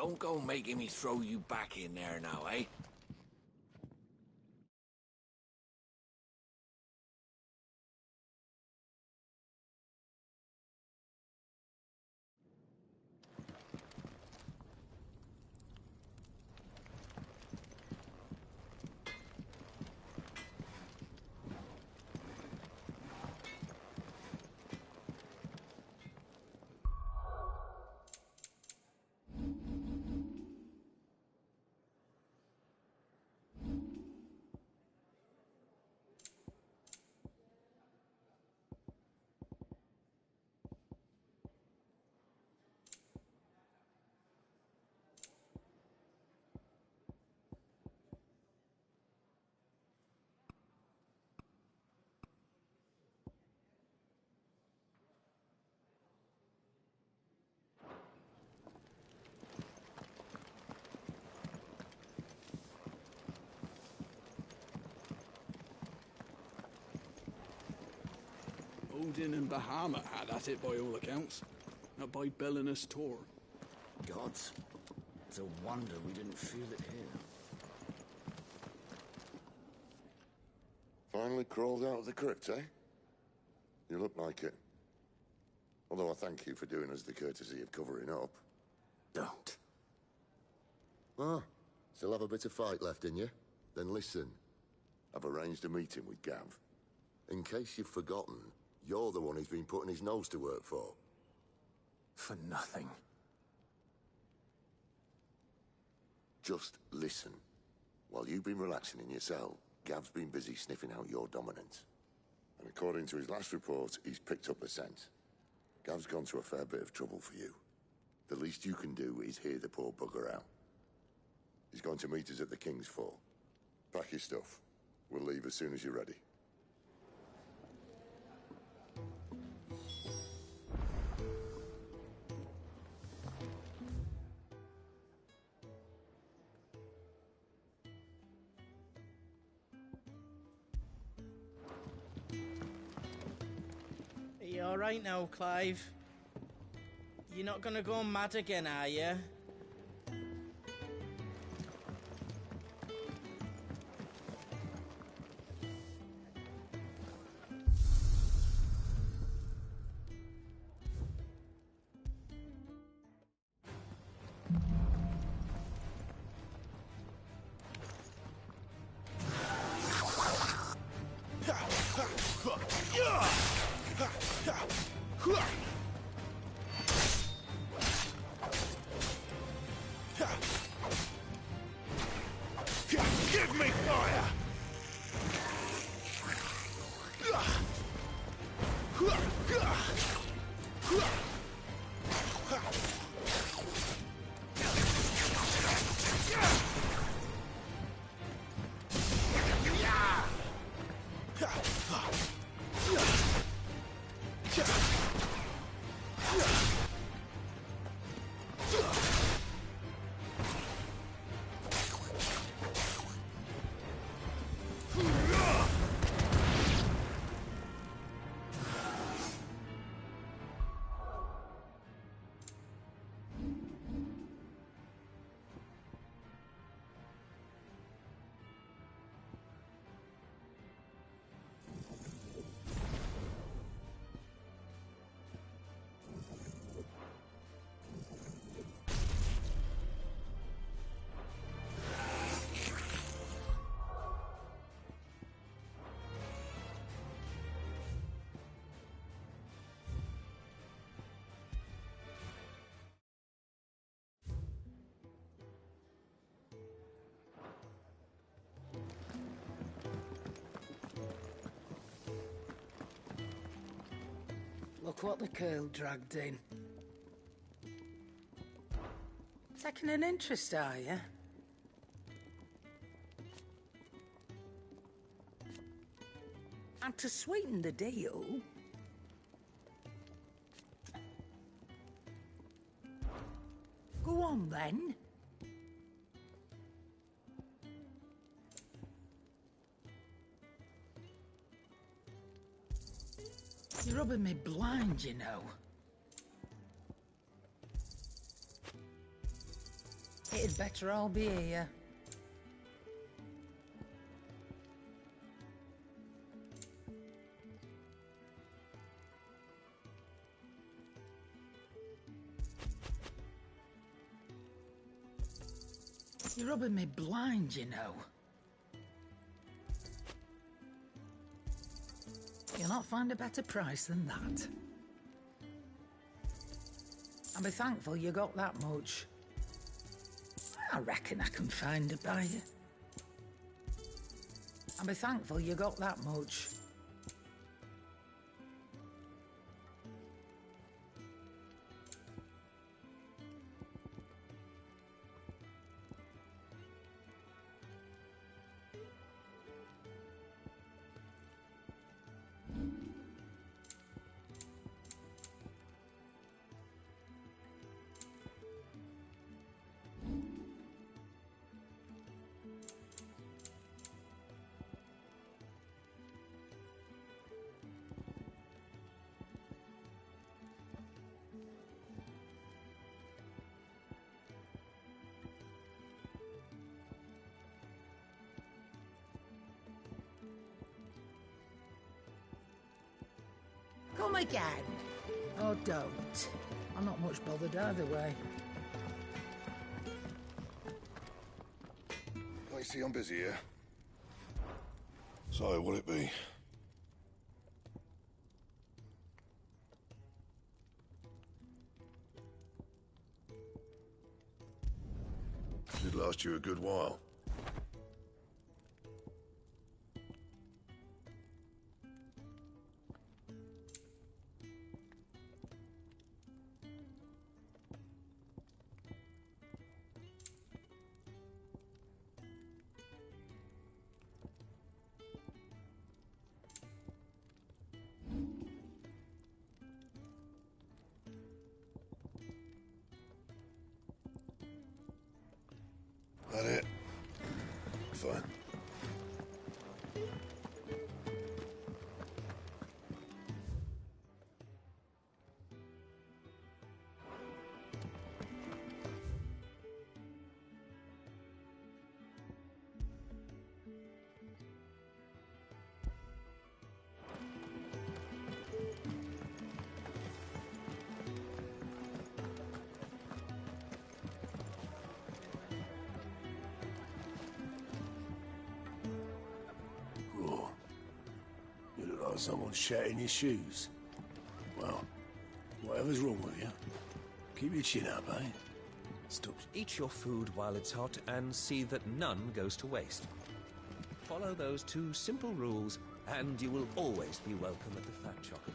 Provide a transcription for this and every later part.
Don't go making me throw you back in there now, eh? Odin and Bahamut had at it by all accounts. Not by Belinus Tor. Gods. It's a wonder we didn't feel it here. Finally crawled out of the crypt, eh? You look like it. Although I thank you for doing us the courtesy of covering up. Don't. Ah, still have a bit of fight left in you? Then listen. I've arranged a meeting with Gav. In case you've forgotten, you're the one he's been putting his nose to work for. For nothing. Just listen. While you've been relaxing in your cell, Gav's been busy sniffing out your dominance. And according to his last report, he's picked up a scent. Gav's gone to a fair bit of trouble for you. The least you can do is hear the poor bugger out. He's going to meet us at the King's Fall. Pack your stuff. We'll leave as soon as you're ready. Are you alright now, Clive? You're not gonna go mad again, are you? Give me fire! Look what the curl dragged in. Taking an interest, are you? And to sweeten the deal... Go on, then. You're rubbing me blind, you know. It'd better all be here. You're rubbing me blind, you know. You'll not find a better price than that. I'll be thankful you got that much. I reckon I can find a buyer. I'll be thankful you got that much. Come again. Oh, don't. I'm not much bothered either way. I see I'm busy here. So, what'll it be? Should last you a good while. That it? Fine. Someone shat in your shoes. Well, whatever's wrong with you, keep your chin up, eh? Stop. Eat your food while it's hot and see that none goes to waste. Follow those two simple rules and you will always be welcome at the Fat Chocobo.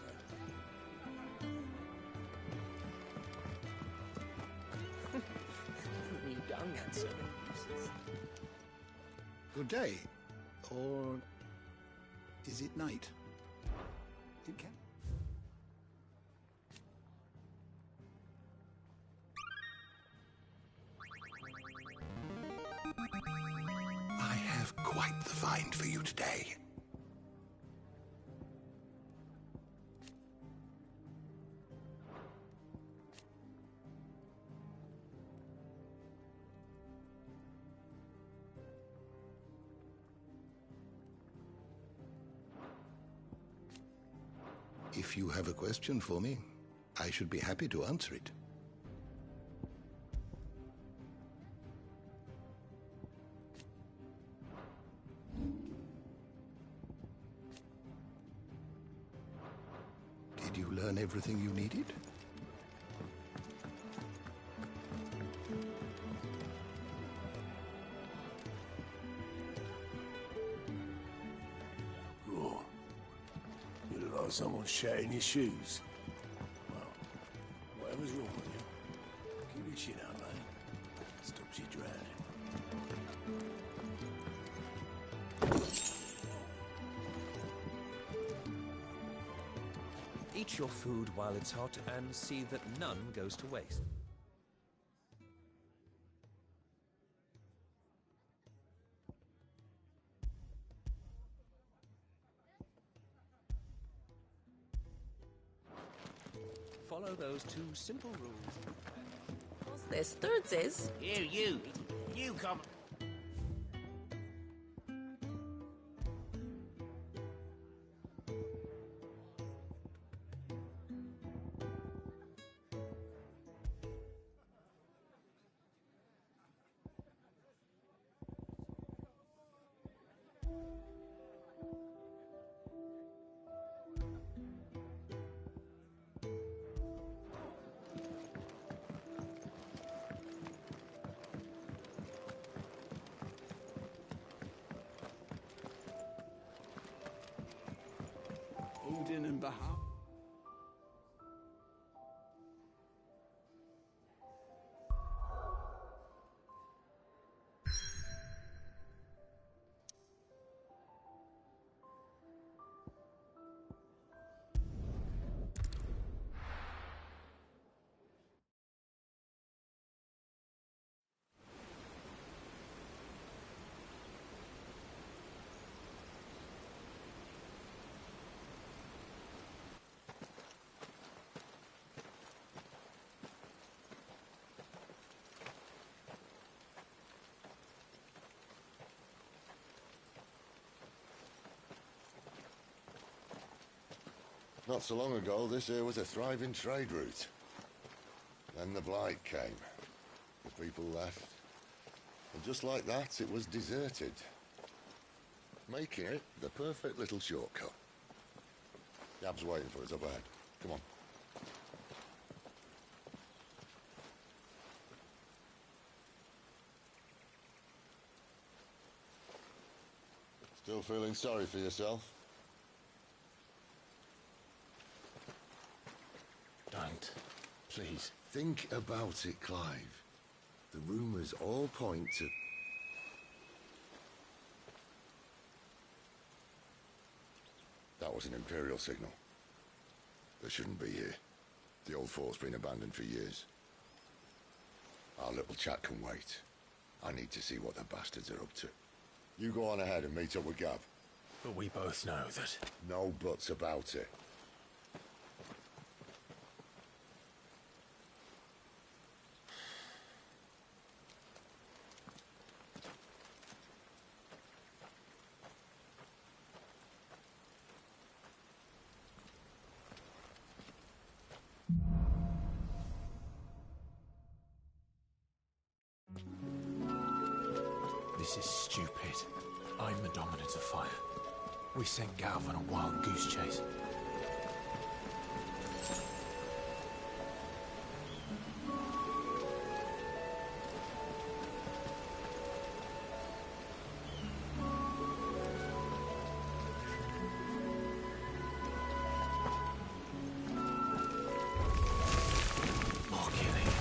You dung had so many uses. Good day. Or is it night? It can. I have quite the find for you today. If you have a question for me, I should be happy to answer it. Did you learn everything you needed? Someone shat in your shoes. Well, whatever's wrong with you, keep your chin up, eh? Stops you drowning. Eat your food while it's hot and see that none goes to waste. Follow those two simple rules. What's this? Thirds is? Here, you. You come. Odin and Baham. Not so long ago, this here was a thriving trade route. Then the Blight came. The people left. And just like that, it was deserted. Making it the perfect little shortcut. Gab's waiting for us up ahead. Come on. Still feeling sorry for yourself? Don't. Please. Think about it, Clive. The rumours all point to... That was an Imperial signal. They shouldn't be here. The old fort's been abandoned for years. Our little chat can wait. I need to see what the bastards are up to. You go on ahead and meet up with Gab. But we both know that... No buts about it. This is stupid. I'm the Dominant of Fire. We sent Gav on a wild goose chase. More killing.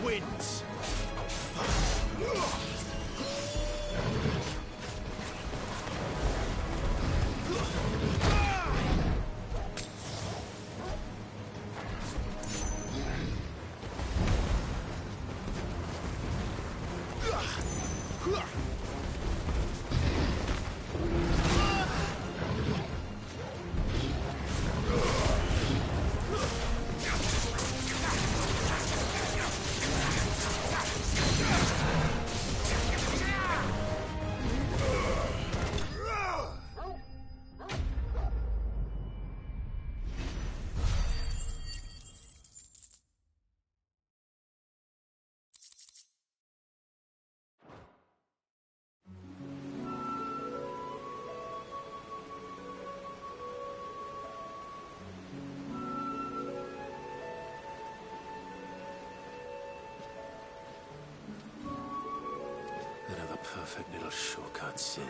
wins! Another perfect little shortcut, Sid.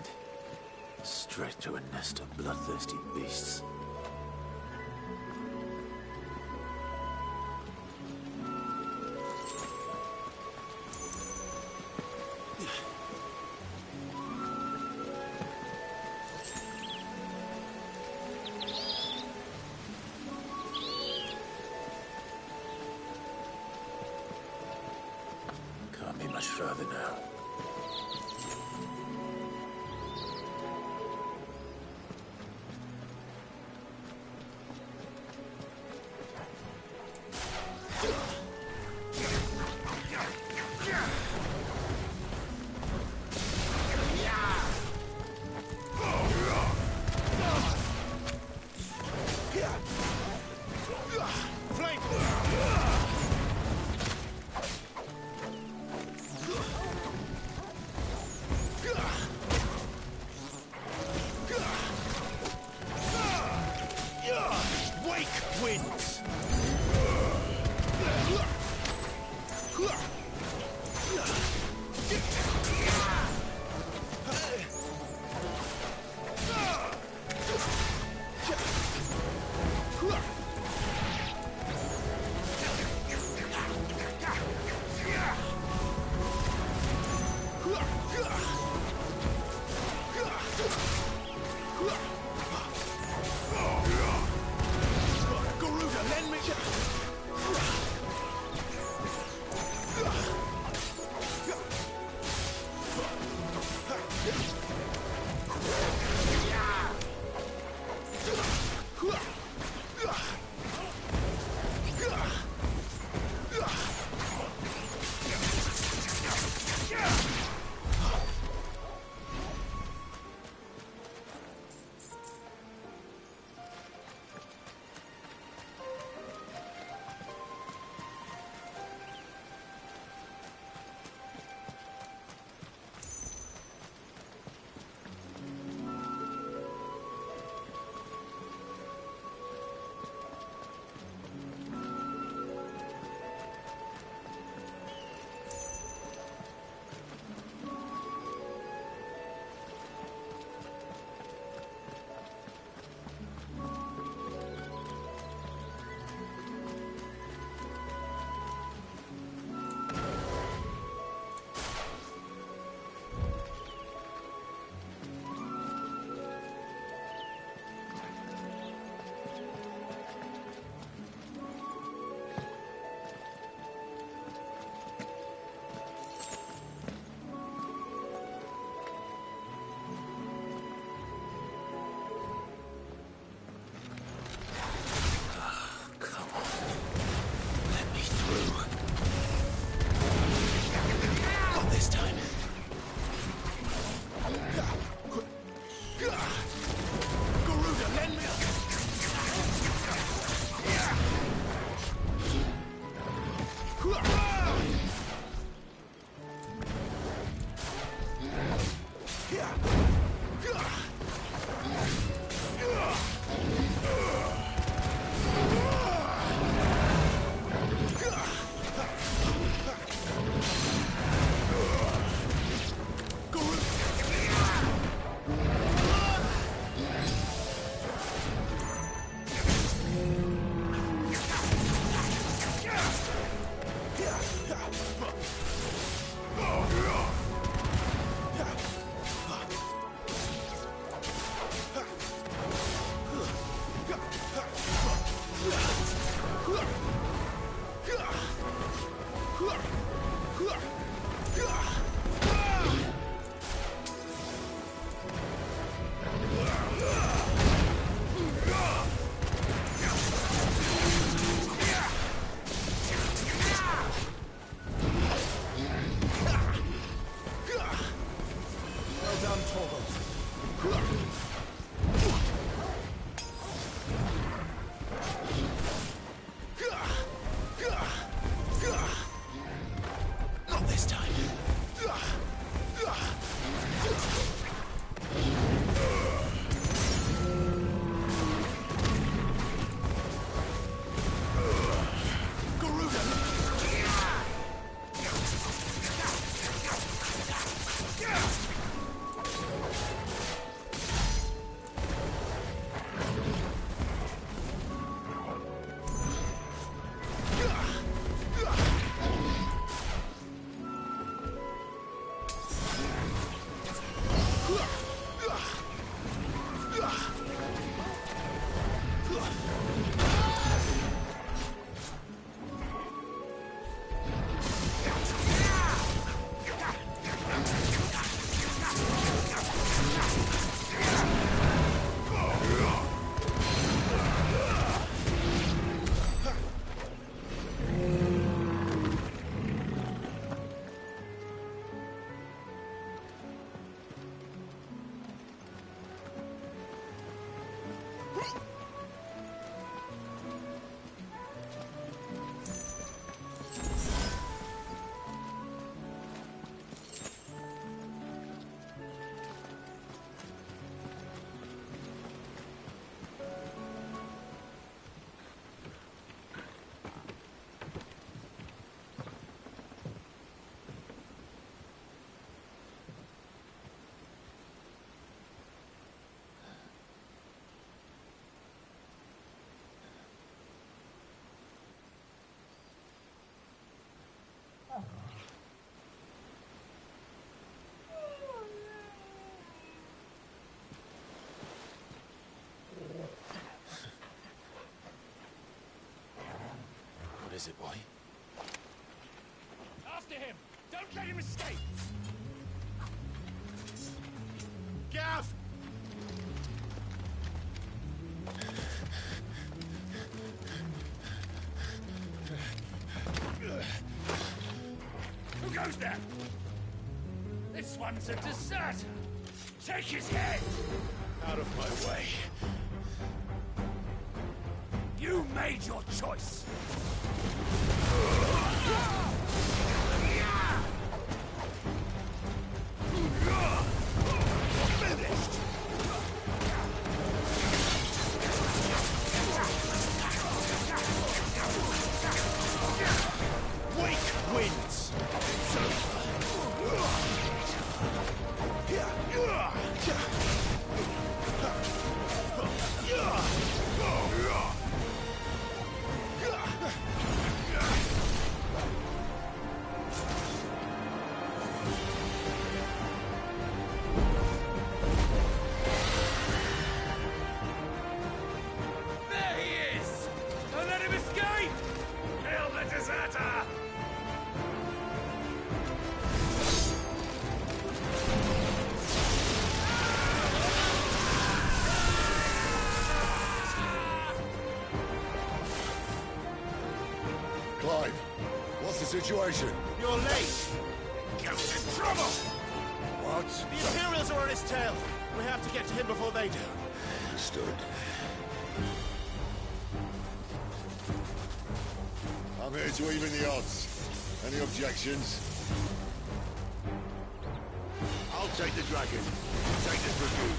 Straight to a nest of bloodthirsty beasts. Can't be much further now. Wins! is it, boy? After him! Don't let him escape! Gav! Who goes there? This one's a deserter! Take his head! Out of my way. You made your choice! Finished! Weak wins! It's There he is! Don't let him escape! Kill the deserter! Clive, what's the situation? You're late! Ghost in trouble! What? The Imperials are on his tail! We have to get to him before they do. Understood. I'm here to even the odds. Any objections? I'll take the dragon. Take the dragoon.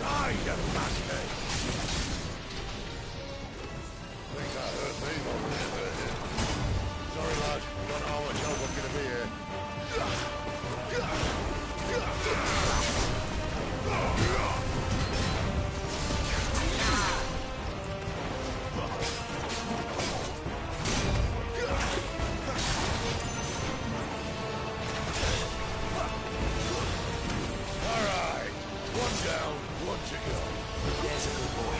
Die, you bastard! Think that hurt me more than it hurt him. Sorry, lad. Don't know how much help I'm gonna be here. All right. One down, one to go. There's a good boy.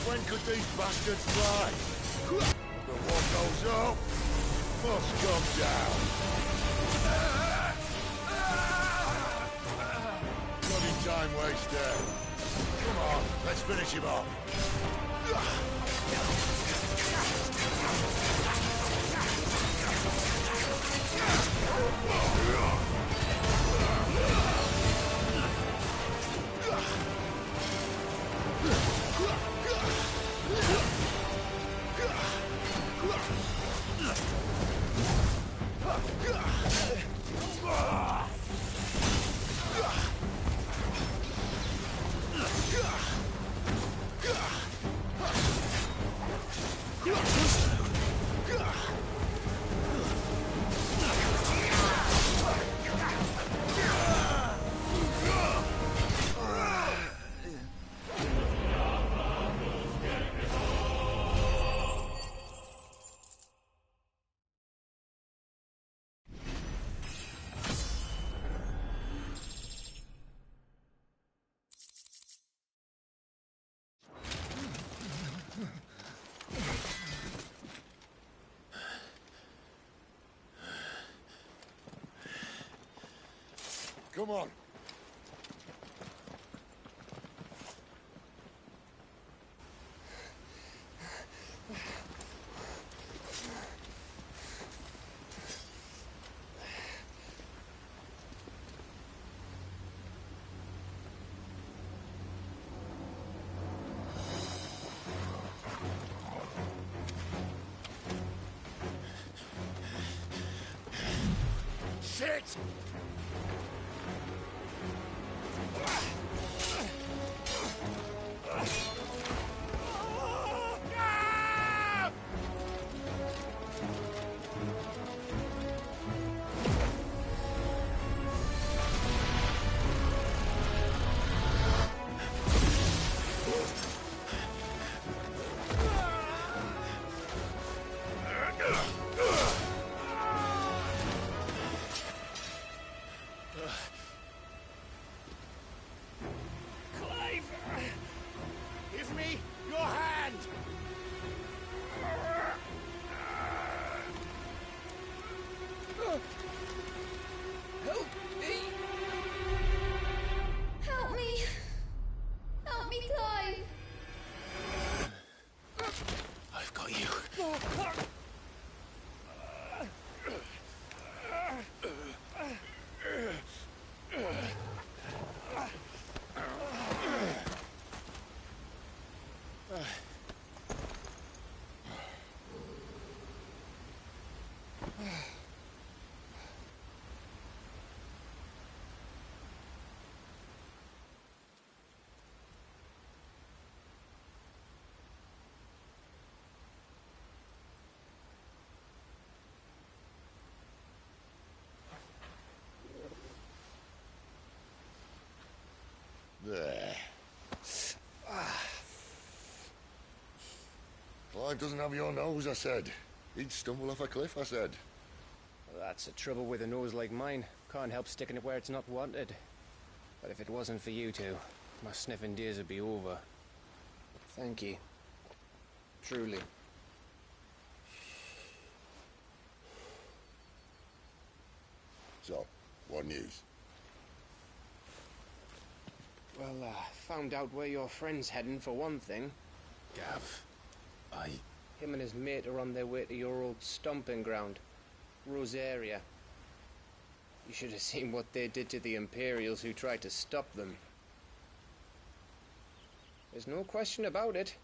When could these bastards fly? But what goes up must come down. Bloody time waster. Come on, let's finish him off. Come on. Shit! Give me your hand! Help me! Help me! Help me, Clive! I've got you. There. Clive doesn't have your nose, I said. He'd stumble off a cliff, I said. Well, that's the trouble with a nose like mine. Can't help sticking it where it's not wanted. But if it wasn't for you two, my sniffing days would be over. Thank you. Truly. So, what news? Well, found out where your friend's heading, for one thing. Gav, Him and his mate are on their way to your old stomping ground, Rosaria. You should have seen what they did to the Imperials who tried to stop them. There's no question about it.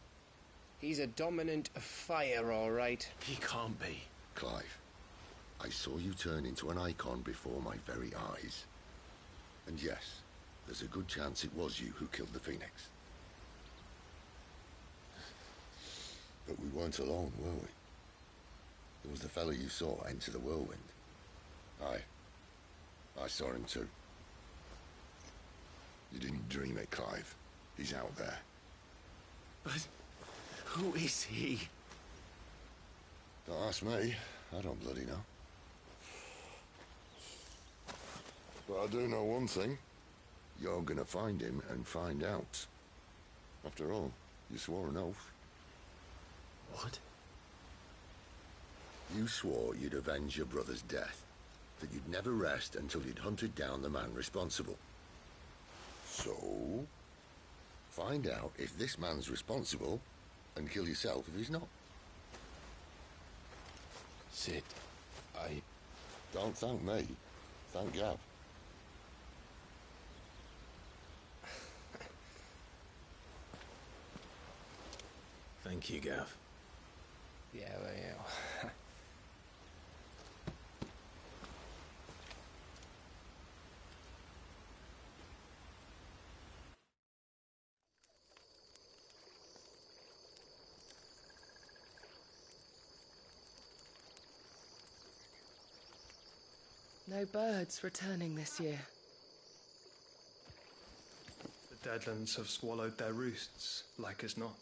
He's a dominant of fire, all right. he can't be. Clive, I saw you turn into an icon before my very eyes. And yes, there's a good chance it was you who killed the Phoenix. But we weren't alone, were we? There was the fellow you saw enter the whirlwind. I saw him too. You didn't dream it, Clive. He's out there. But who is he? Don't ask me. I don't bloody know. But I do know one thing. You're gonna find him and find out. After all, you swore an oath. What? You swore you'd avenge your brother's death, that you'd never rest until you'd hunted down the man responsible. So, find out if this man's responsible, and kill yourself if he's not. Sid, Don't thank me. Thank Gav. Thank you, Gav. Yeah, well, yeah. No birds returning this year. The Deadlands have swallowed their roosts, like as not.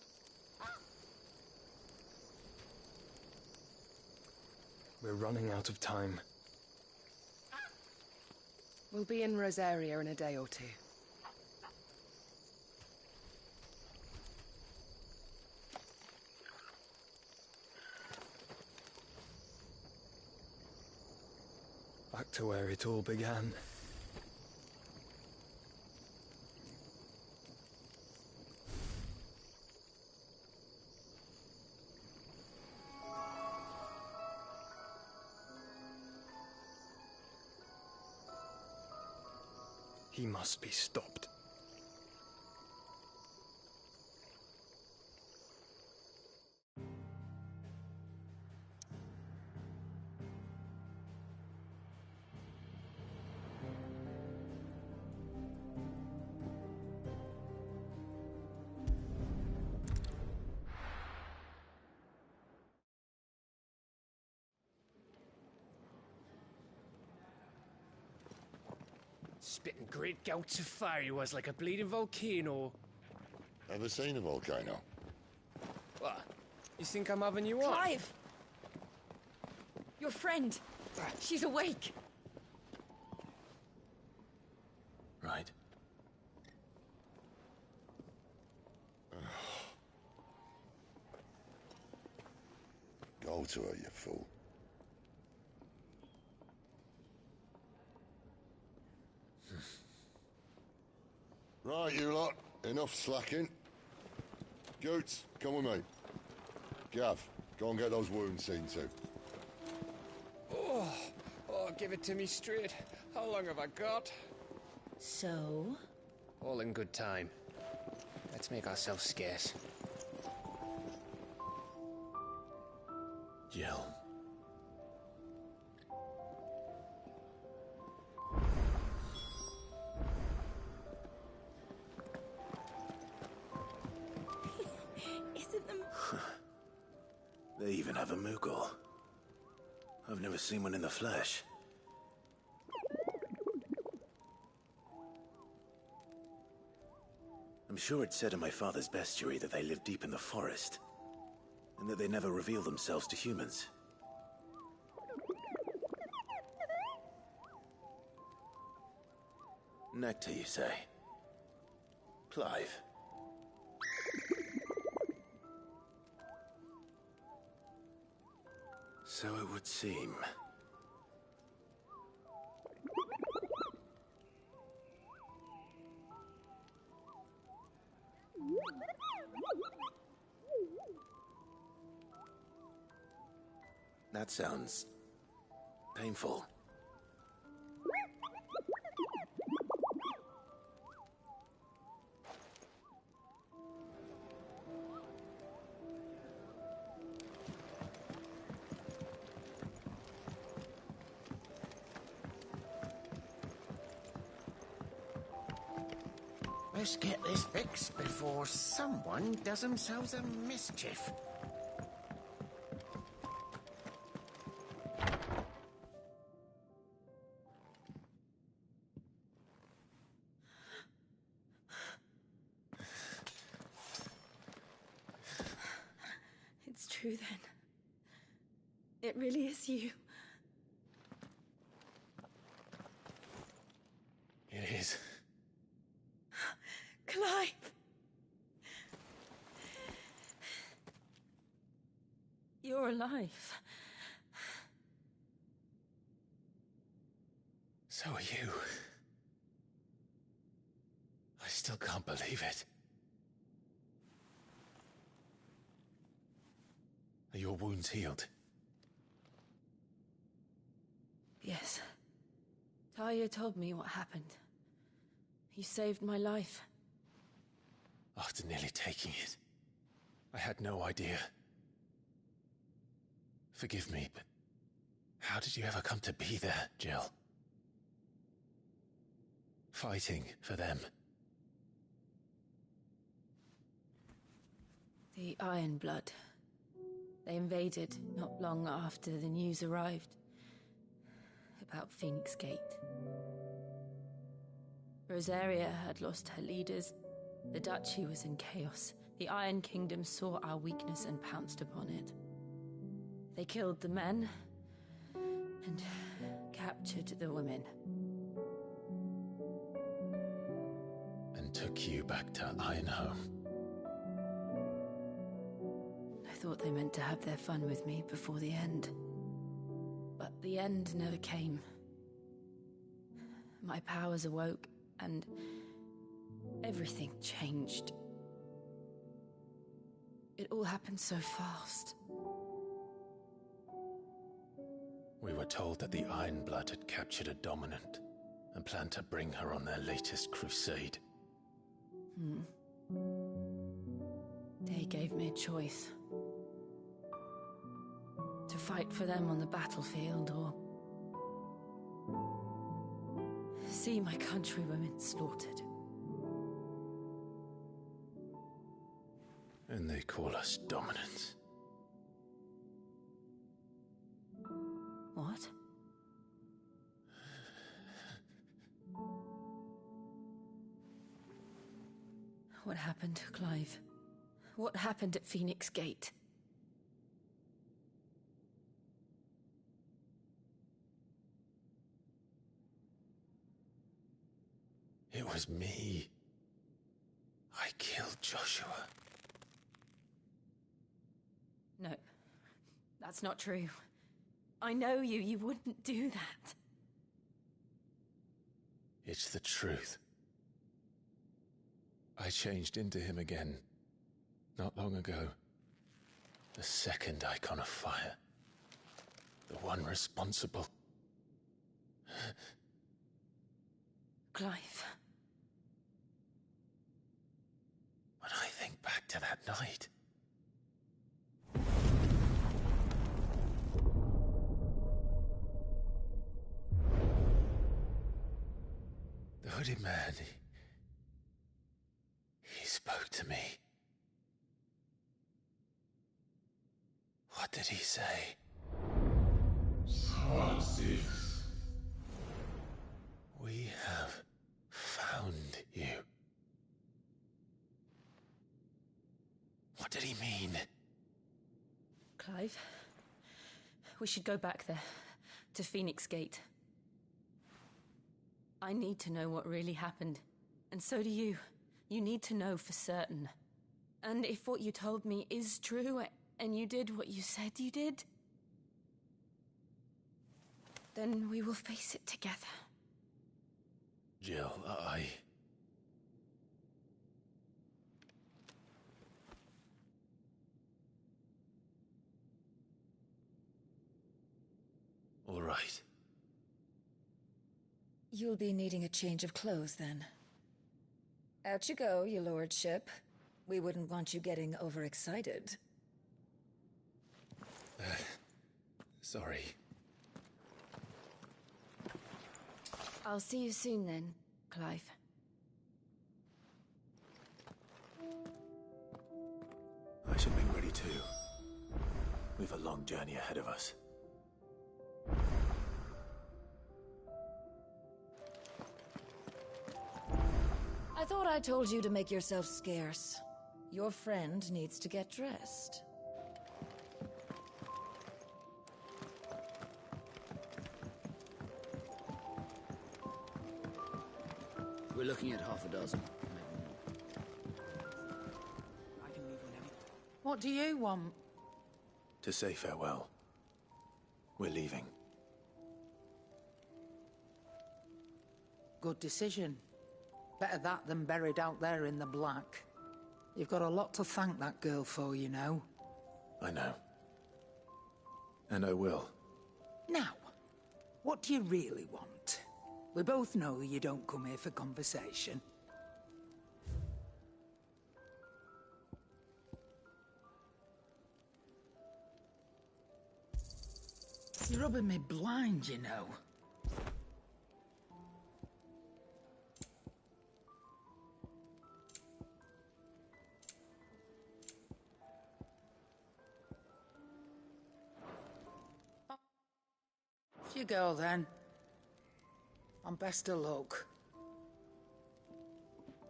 We're running out of time. We'll be in Rosaria in a day or two. Back to where it all began. He must be stopped. Spitting great gouts of fire he was, like a bleeding volcano. Ever seen a volcano? What? You think I'm having you on? Clive! Your friend. She's awake. Right. Go to her, you fool. Right, you lot. Enough slacking. Goots, come with me. Gav, go and get those wounds seen to. Oh, give it to me straight. How long have I got? So? All in good time. Let's make ourselves scarce. Jill. Isn't them... They even have a Moogle. I've never seen one in the flesh. I'm sure it said in my father's bestiary that they live deep in the forest, and that they never reveal themselves to humans. Nectar, you say? Clive. So it would seem. That sounds painful. Let's get this fixed before someone does themselves a mischief. It's true then. It really is you. It is. Clive! You're alive. So are you. I still can't believe it. Are your wounds healed? Yes. Talia told me what happened. You saved my life. After nearly taking it, I had no idea. Forgive me, but how did you ever come to be there, Jill? Fighting for them. The Iron Blood. They invaded not long after the news arrived about Phoenix Gate. Rosaria had lost her leaders. The Duchy was in chaos. The Iron Kingdom saw our weakness and pounced upon it. They killed the men and captured the women. And took you back to Ironhome. I thought they meant to have their fun with me before the end. But the end never came. My powers awoke, and everything changed. It all happened so fast. We were told that the Iron Blood had captured a dominant, a and plan to bring her on their latest crusade. They gave me a choice. To fight for them on the battlefield, or see my countrywomen slaughtered. And they call us dominants. What? What happened, Clive? What happened at Phoenix Gate? It was me. I killed Joshua. No, that's not true. I know you. You wouldn't do that. It's the truth. I changed into him again, not long ago. The second icon of fire. The one responsible. Clive. When I think back to that night... The hooded man, he spoke to me. What did he say? XVI. We have found you. What did he mean? Clive, we should go back there, to Phoenix Gate. I need to know what really happened, and so do you. You need to know for certain. And if what you told me is true, and you did what you said you did, then we will face it together. Jill, All right. You'll be needing a change of clothes, then. Out you go, your lordship. We wouldn't want you getting overexcited. Sorry. I'll see you soon then, Clive. I should be ready too. We've a long journey ahead of us. I thought I told you to make yourself scarce. Your friend needs to get dressed. We're looking at half a dozen, maybe more. I can leave whenever. What do you want? To say farewell. We're leaving. Good decision. Better that than buried out there in the black. You've got a lot to thank that girl for, you know. I know. And I will. Now, what do you really want? We both know you don't come here for conversation. You're rubbing me blind, you know. Off you go, then. And best of luck.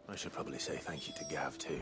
I should probably say thank you to Gav, too.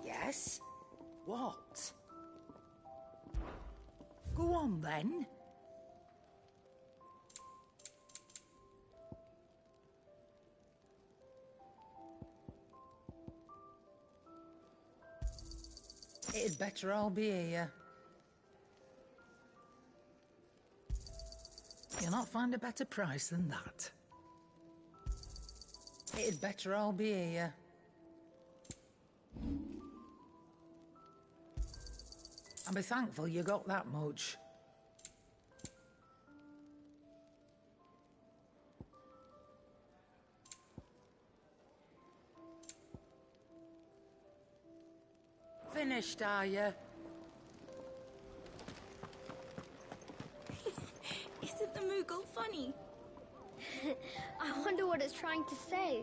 Yes? what? Go on, then. It'd better all be here. You'll not find a better price than that. It'd better all be here. And be thankful you got that much. Finished, are you? Isn't the Moogle funny? I wonder what it's trying to say.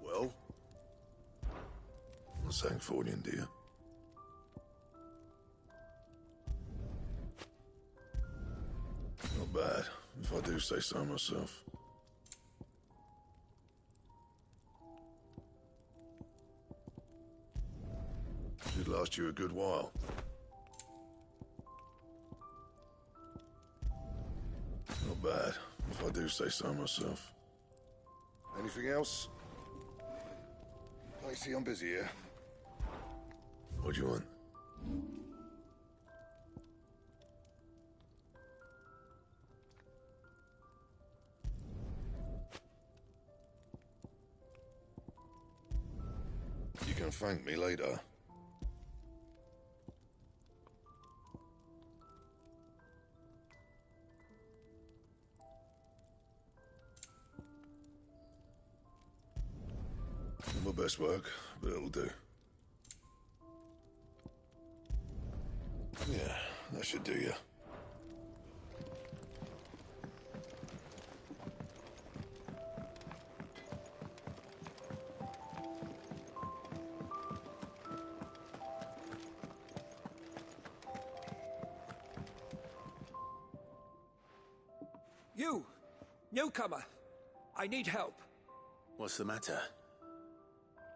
Well? A Sancfordian, dear. Not bad, if I do say so myself. Should last you a good while. Not bad, if I do say so myself. Anything else? I see I'm busy here. What do you want? You can thank me later. Not my best work, but it'll do. Yeah, that should do you. You! Newcomer! I need help. What's the matter?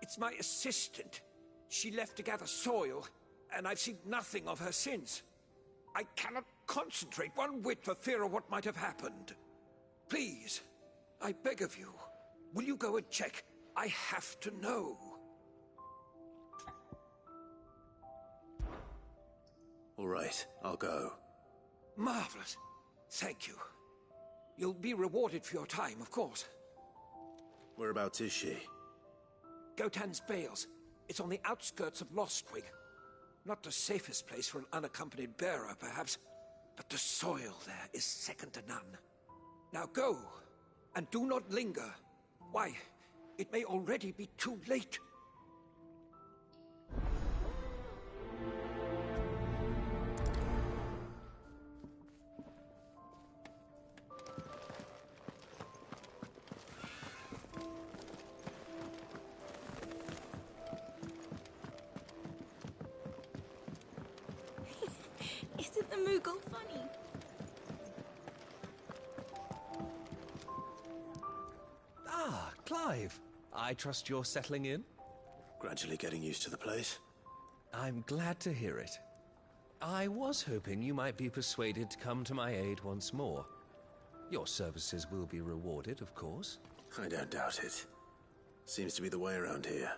It's my assistant. She left to gather soil, and I've seen nothing of her since. I cannot concentrate one whit for fear of what might have happened. Please, I beg of you, will you go and check? I have to know. All right, I'll go. Marvelous. Thank you. You'll be rewarded for your time, of course. Whereabouts is she? Gotan's Bales. It's on the outskirts of Lostwing. Not the safest place for an unaccompanied bearer, perhaps, but the soil there is second to none. Now go, and do not linger. Why, it may already be too late. Isn't the Moogle funny? Ah, Clive. I trust you're settling in? Gradually getting used to the place. I'm glad to hear it. I was hoping you might be persuaded to come to my aid once more. Your services will be rewarded, of course. I don't doubt it. Seems to be the way around here.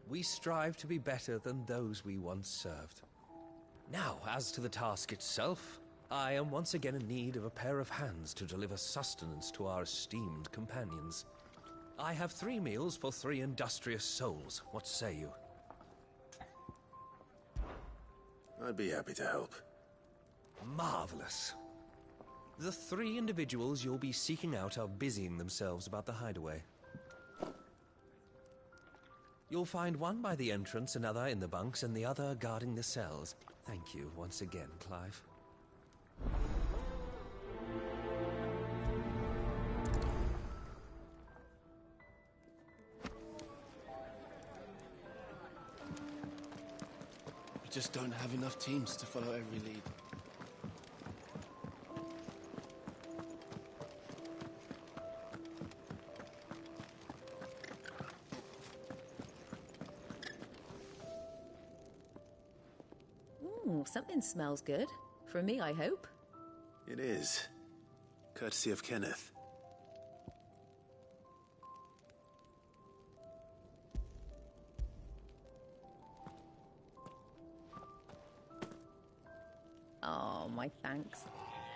We strive to be better than those we once served. Now, as to the task itself, I am once again in need of a pair of hands to deliver sustenance to our esteemed companions. I have 3 meals for 3 industrious souls. What say you? I'd be happy to help. Marvelous. The 3 individuals you'll be seeking out are busying themselves about the hideaway. You'll find one by the entrance, another in the bunks, and the other guarding the cells. Thank you once again, Clive. We just don't have enough teams to follow every lead. something smells good. For me, I hope. It is. Courtesy of Kenneth. Oh, my thanks.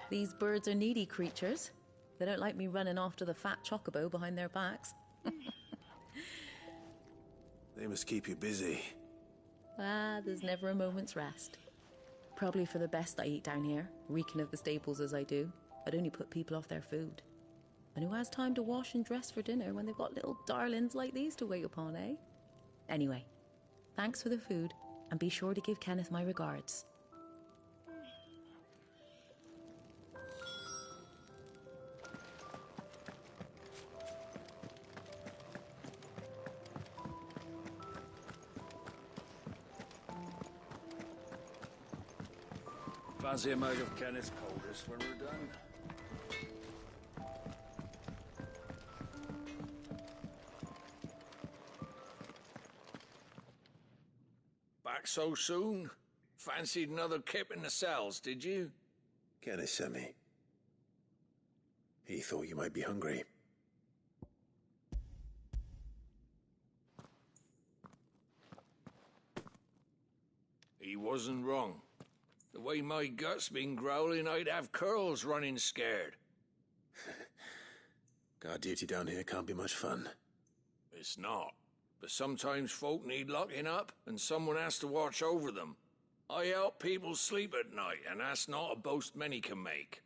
These birds are needy creatures. They don't like me running after the fat chocobo behind their backs. They must keep you busy. There's never a moment's rest. Probably for the best I eat down here, reeking of the staples as I do. I'd only put people off their food. And who has time to wash and dress for dinner when they've got little darlings like these to wait upon, eh? Anyway, thanks for the food, and be sure to give Kenneth my regards. Fancy a mug of Kenneth's coldest when we're done. Back so soon? Fancied another kip in the cells, did you? Kenneth sent me. He thought you might be hungry. He wasn't wrong. The way my gut's been growling, I'd have curls running scared. Guard duty down here can't be much fun. It's not. But sometimes folk need locking up, and someone has to watch over them. I help people sleep at night, and that's not a boast many can make.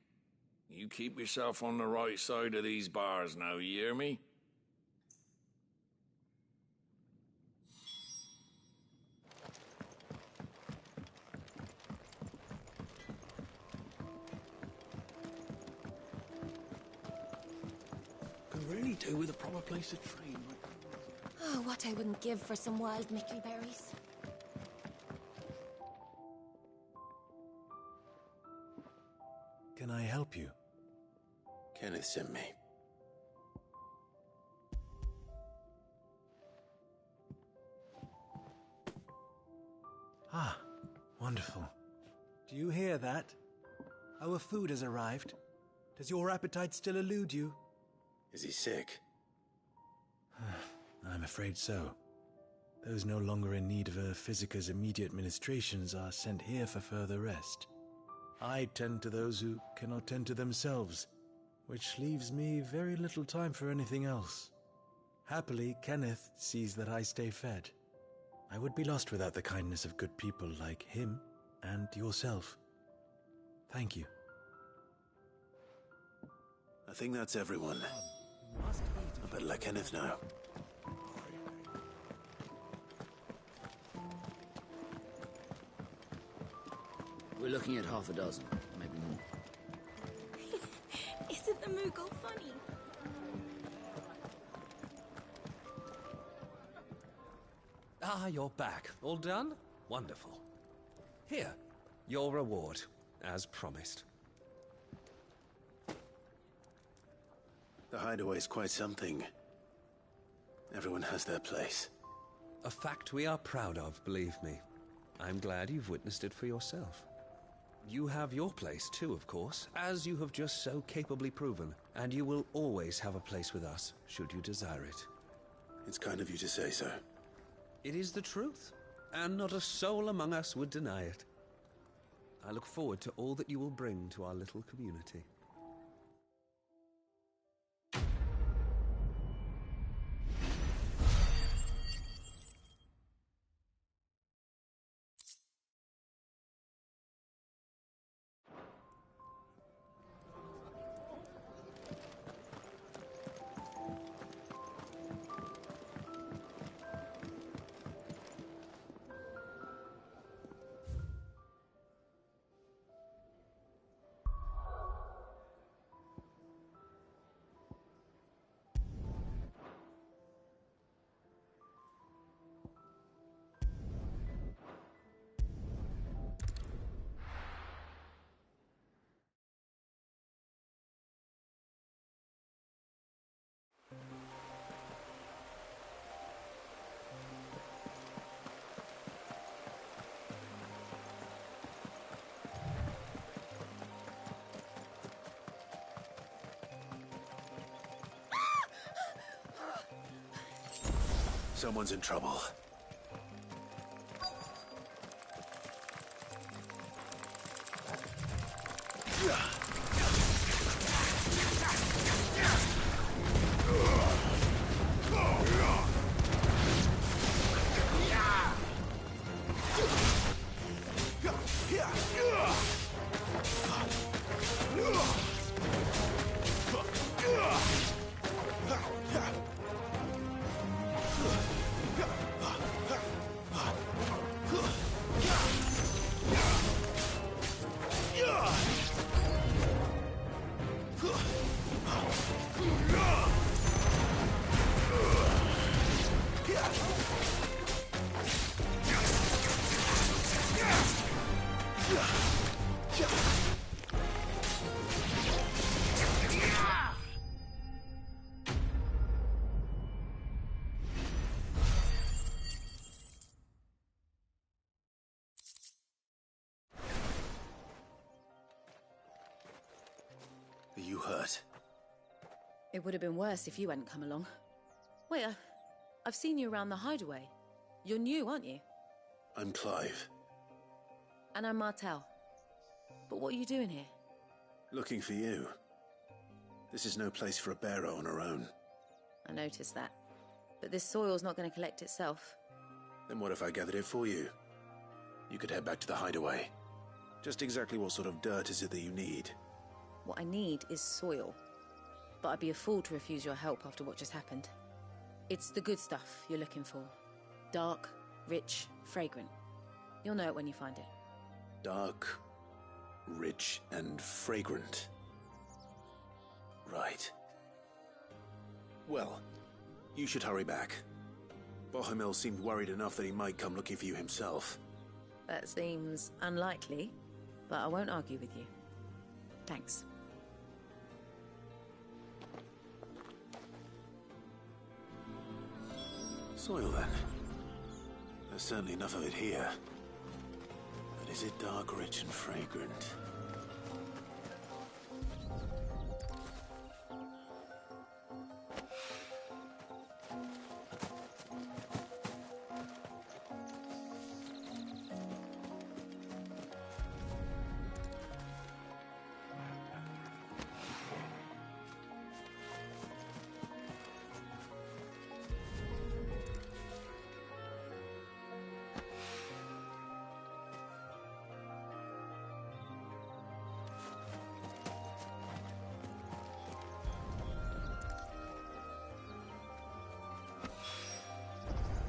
You keep yourself on the right side of these bars now, you hear me? Could really do with a proper place to train. Oh, what I wouldn't give for some wild mickleberries. Can I help you? Kenneth sent me. Ah, wonderful. Do you hear that? Our food has arrived. Does your appetite still elude you? Is he sick? I'm afraid so. Those no longer in need of a Physica's immediate ministrations are sent here for further rest. I tend to those who cannot tend to themselves, which leaves me very little time for anything else. Happily, Kenneth sees that I stay fed. I would be lost without the kindness of good people like him and yourself. Thank you. I think that's everyone. I better let Kenneth know. We're looking at half a dozen, maybe more. Isn't the Moogle funny? Ah, you're back. All done? Wonderful. Here, your reward, as promised. The hideaway's quite something. Everyone has their place. A fact we are proud of, believe me. I'm glad you've witnessed it for yourself. You have your place too, of course, as you have just so capably proven, and you will always have a place with us, should you desire it. It's kind of you to say so. It is the truth, and not a soul among us would deny it. I look forward to all that you will bring to our little community. Someone's in trouble. Are you hurt? It would have been worse if you hadn't come along. Wait, I've seen you around the hideaway. You're new, aren't you? I'm Clive. And I'm Martel. But what are you doing here? Looking for you. This is no place for a bearer on her own. I noticed that. But this soil's not going to collect itself. Then what if I gathered it for you? You could head back to the hideaway. Just exactly what sort of dirt is it that you need? What I need is soil. But I'd be a fool to refuse your help after what just happened. It's the good stuff you're looking for. Dark, rich, fragrant. You'll know it when you find it. Dark, rich, and fragrant. Right. Well, you should hurry back. Bohemil seemed worried enough that he might come looking for you himself. That seems unlikely, but I won't argue with you. Thanks. Soil, then. There's certainly enough of it here. But is it dark, rich, and fragrant?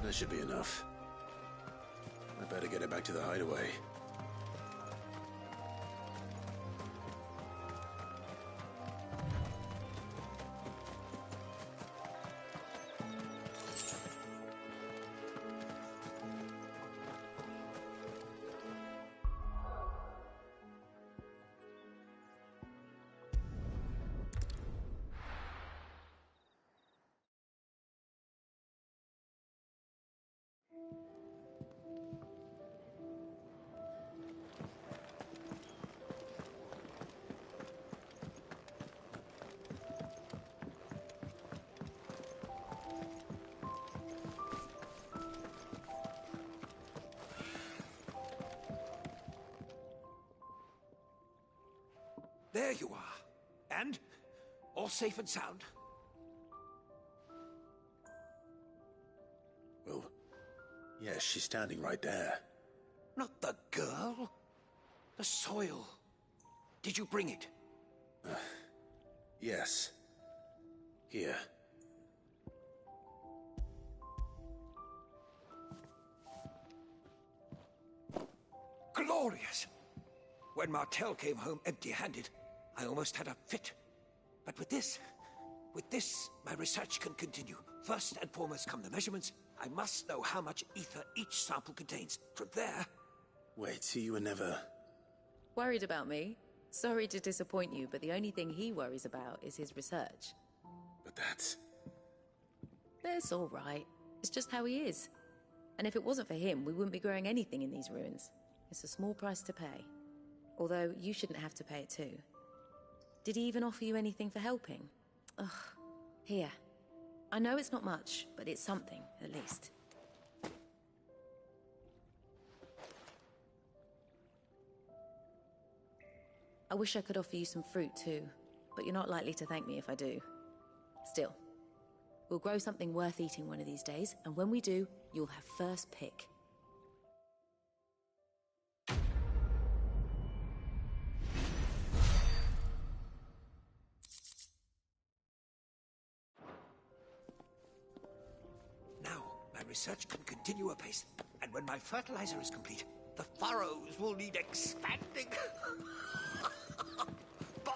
That should be enough. I better get it back to the hideaway. There you are. And? All safe and sound? Well, yes, she's standing right there. Not the girl. The soil. Did you bring it? Yes. Here. Glorious! When Martel came home empty-handed, I almost had a fit. But with this, my research can continue. First and foremost come the measurements. I must know how much ether each sample contains. From there... Wait, so you were never... Worried about me? Sorry to disappoint you, but the only thing he worries about is his research. But that's... That's all right. It's just how he is. And if it wasn't for him, we wouldn't be growing anything in these ruins. It's a small price to pay. Although, you shouldn't have to pay it too. Did he even offer you anything for helping? Ugh. Here. I know it's not much, but it's something, at least. I wish I could offer you some fruit too, but you're not likely to thank me if I do. Still, we'll grow something worth eating one of these days, and when we do, you'll have first pick. Now, my research can continue apace, and when my fertilizer is complete, the furrows will need expanding.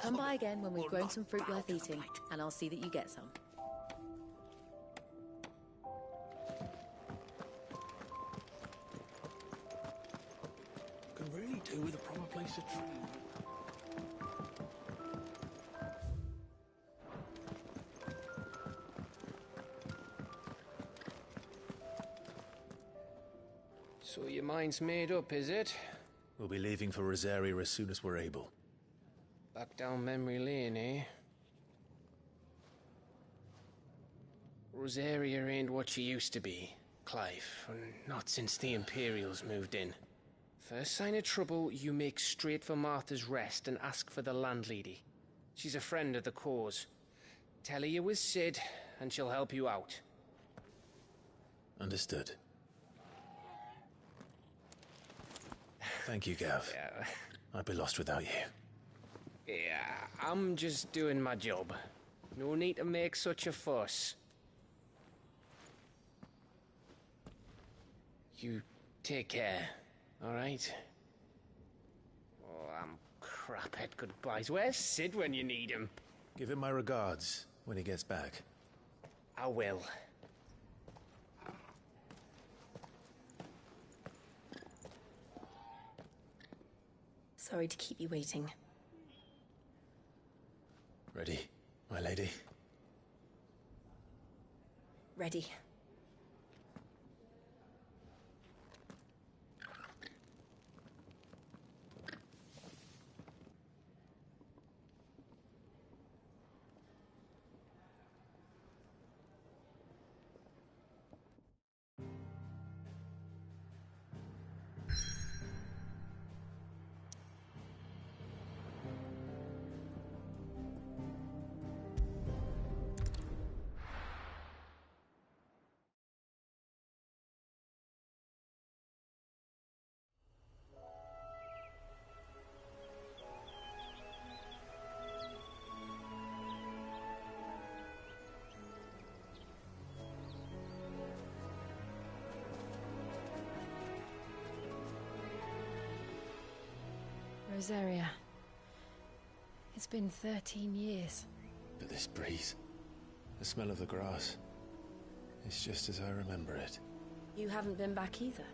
Come by again when we've grown some fruit worth eating, and I'll see that you get some. Can really do with a proper place to train. So your mind's made up, is it? We'll be leaving for Rosaria as soon as we're able. Back down memory lane, eh? Rosaria ain't what she used to be, Clive. Not since the Imperials moved in. First sign of trouble, you make straight for Martha's Rest and ask for the landlady. She's a friend of the cause. Tell her you're with Sid, and she'll help you out. Understood. Thank you, Gav. Yeah. I'd be lost without you. Yeah, I'm just doing my job. No need to make such a fuss. You take care, all right? Oh, I'm crap at goodbyes. Where's Sid when you need him? Give him my regards when he gets back. I will. Sorry to keep you waiting. Ready, my lady? Ready. Rosaria. It's been 13 years. But this breeze, the smell of the grass, it's just as I remember it. You haven't been back either.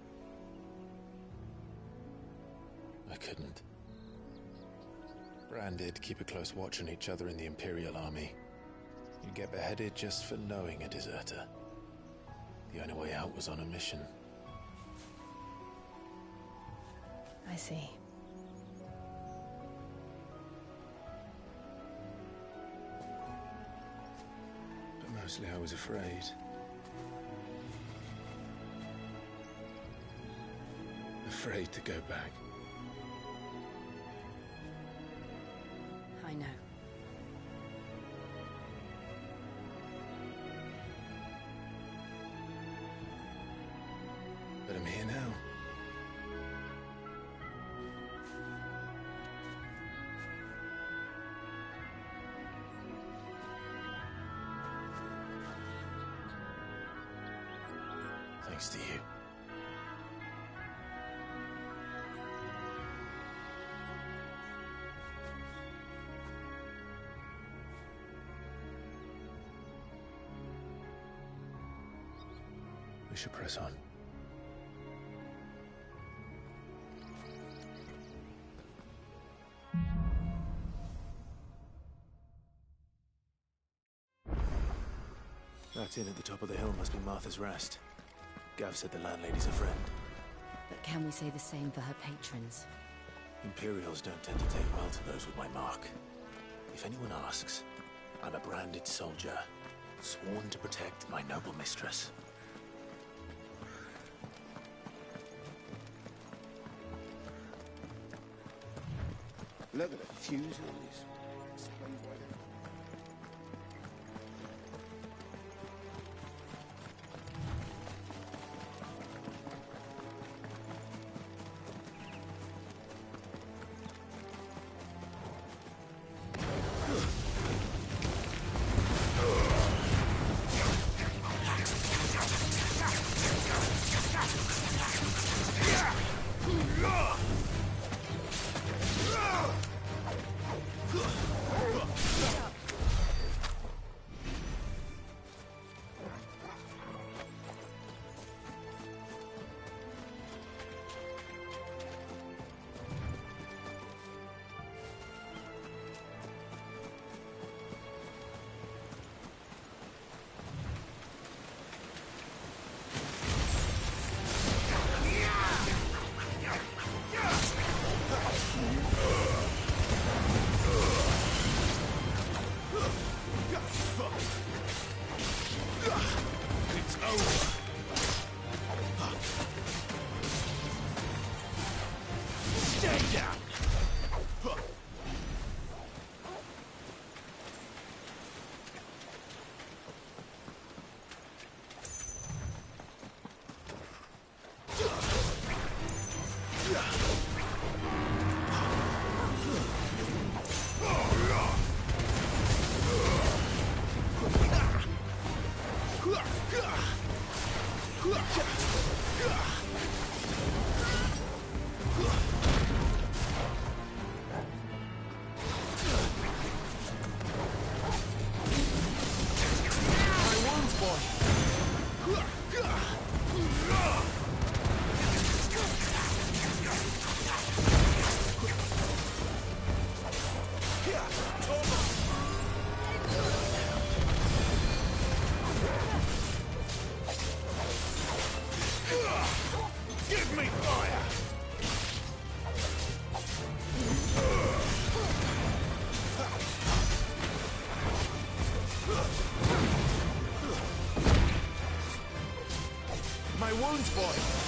I couldn't. Branded, keep a close watch on each other in the Imperial Army. You'd get beheaded just for knowing a deserter. The only way out was on a mission. I see. But mostly I was afraid. Afraid to go back. I know. But I'm here now. Thanks to you. We should press on. That inn at the top of the hill must be Martha's Rest. Gav said the landlady's a friend. But can we say the same for her patrons? Imperials don't tend to take well to those with my mark. If anyone asks, I'm a branded soldier. Sworn to protect my noble mistress. Look at the fuse on this. Explains why they... wounds, boy!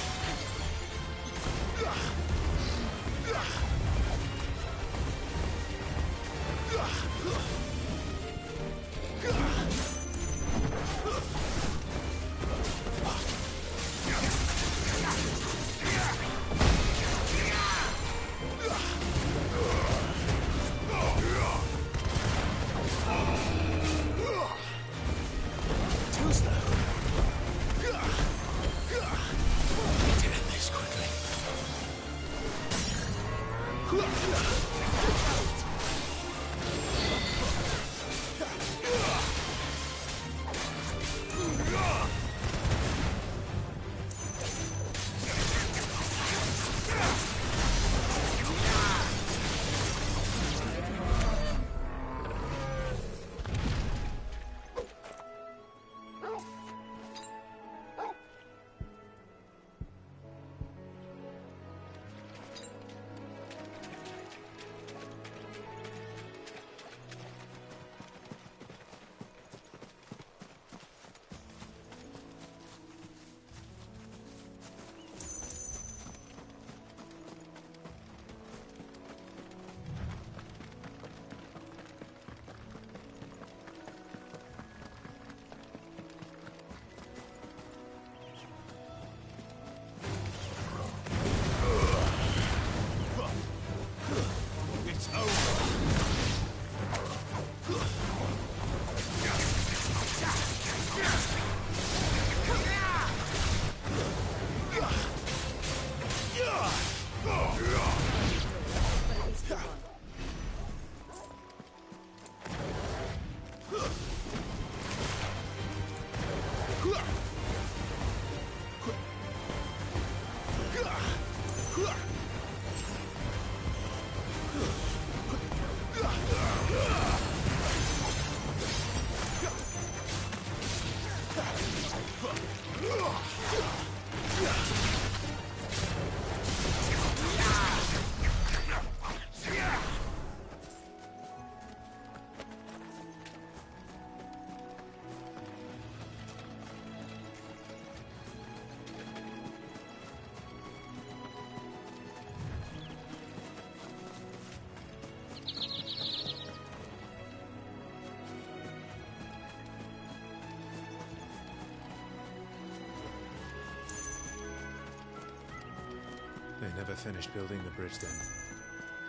They never finished building the bridge then.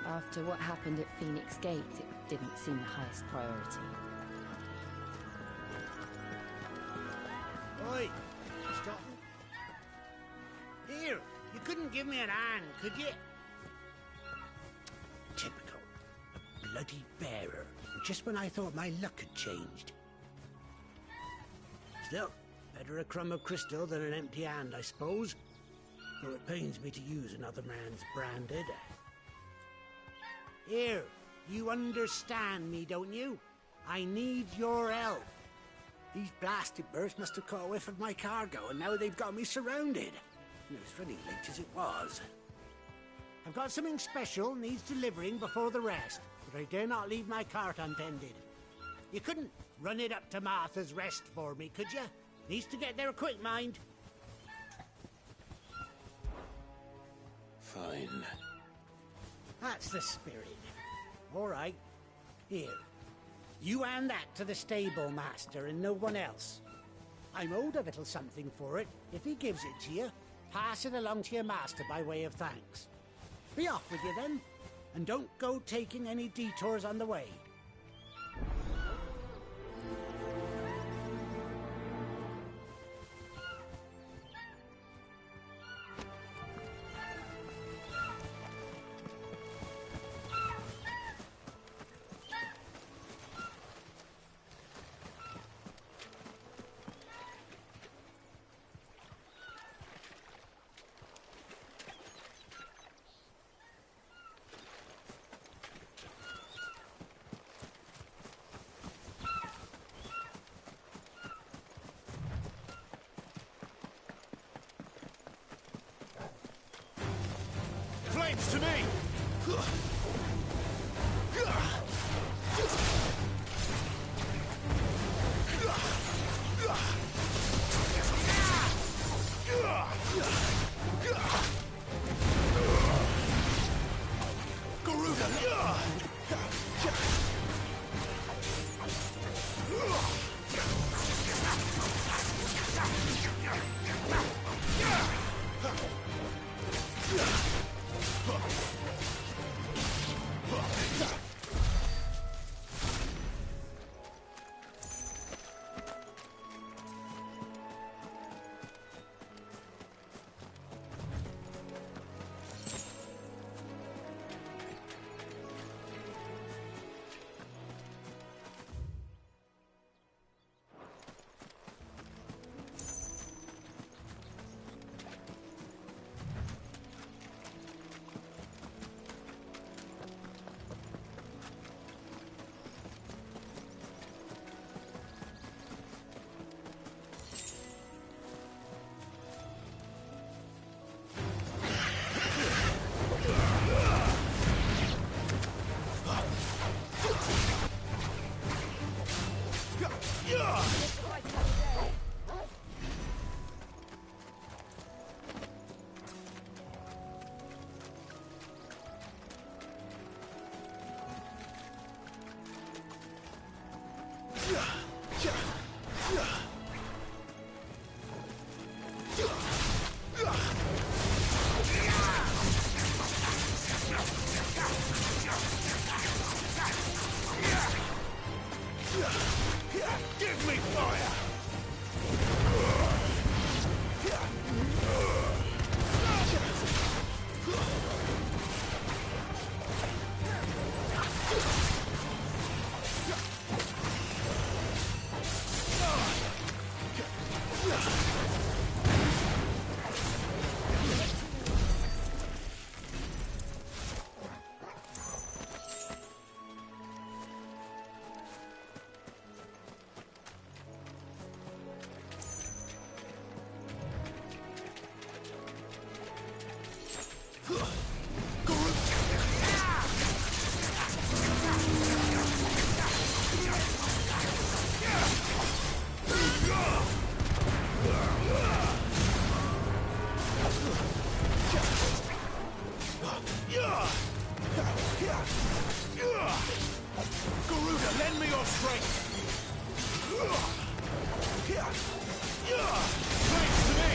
After what happened at Phoenix Gate, it didn't seem the highest priority. Oi! Stop. Here, you couldn't give me an hand, could you? Typical. A bloody bearer. Just when I thought my luck had changed. Still, better a crumb of crystal than an empty hand, I suppose. Though it pains me to use another man's branded. Here, you understand me, don't you? I need your help. These blasted birds must have caught a whiff of my cargo, and now they've got me surrounded. It was running late as it was. I've got something special needs delivering before the rest, but I dare not leave my cart untended. You couldn't run it up to Martha's Rest for me, could you? Needs to get there quick, mind. Fine. That's the spirit. All right. Here. You hand that to the stable master and no one else. I'm owed a little something for it. If he gives it to you, pass it along to your master by way of thanks. Be off with you then, and don't go taking any detours on the way. Flames to me! Give me fire! Garuda, lend me your strength! Thanks to me!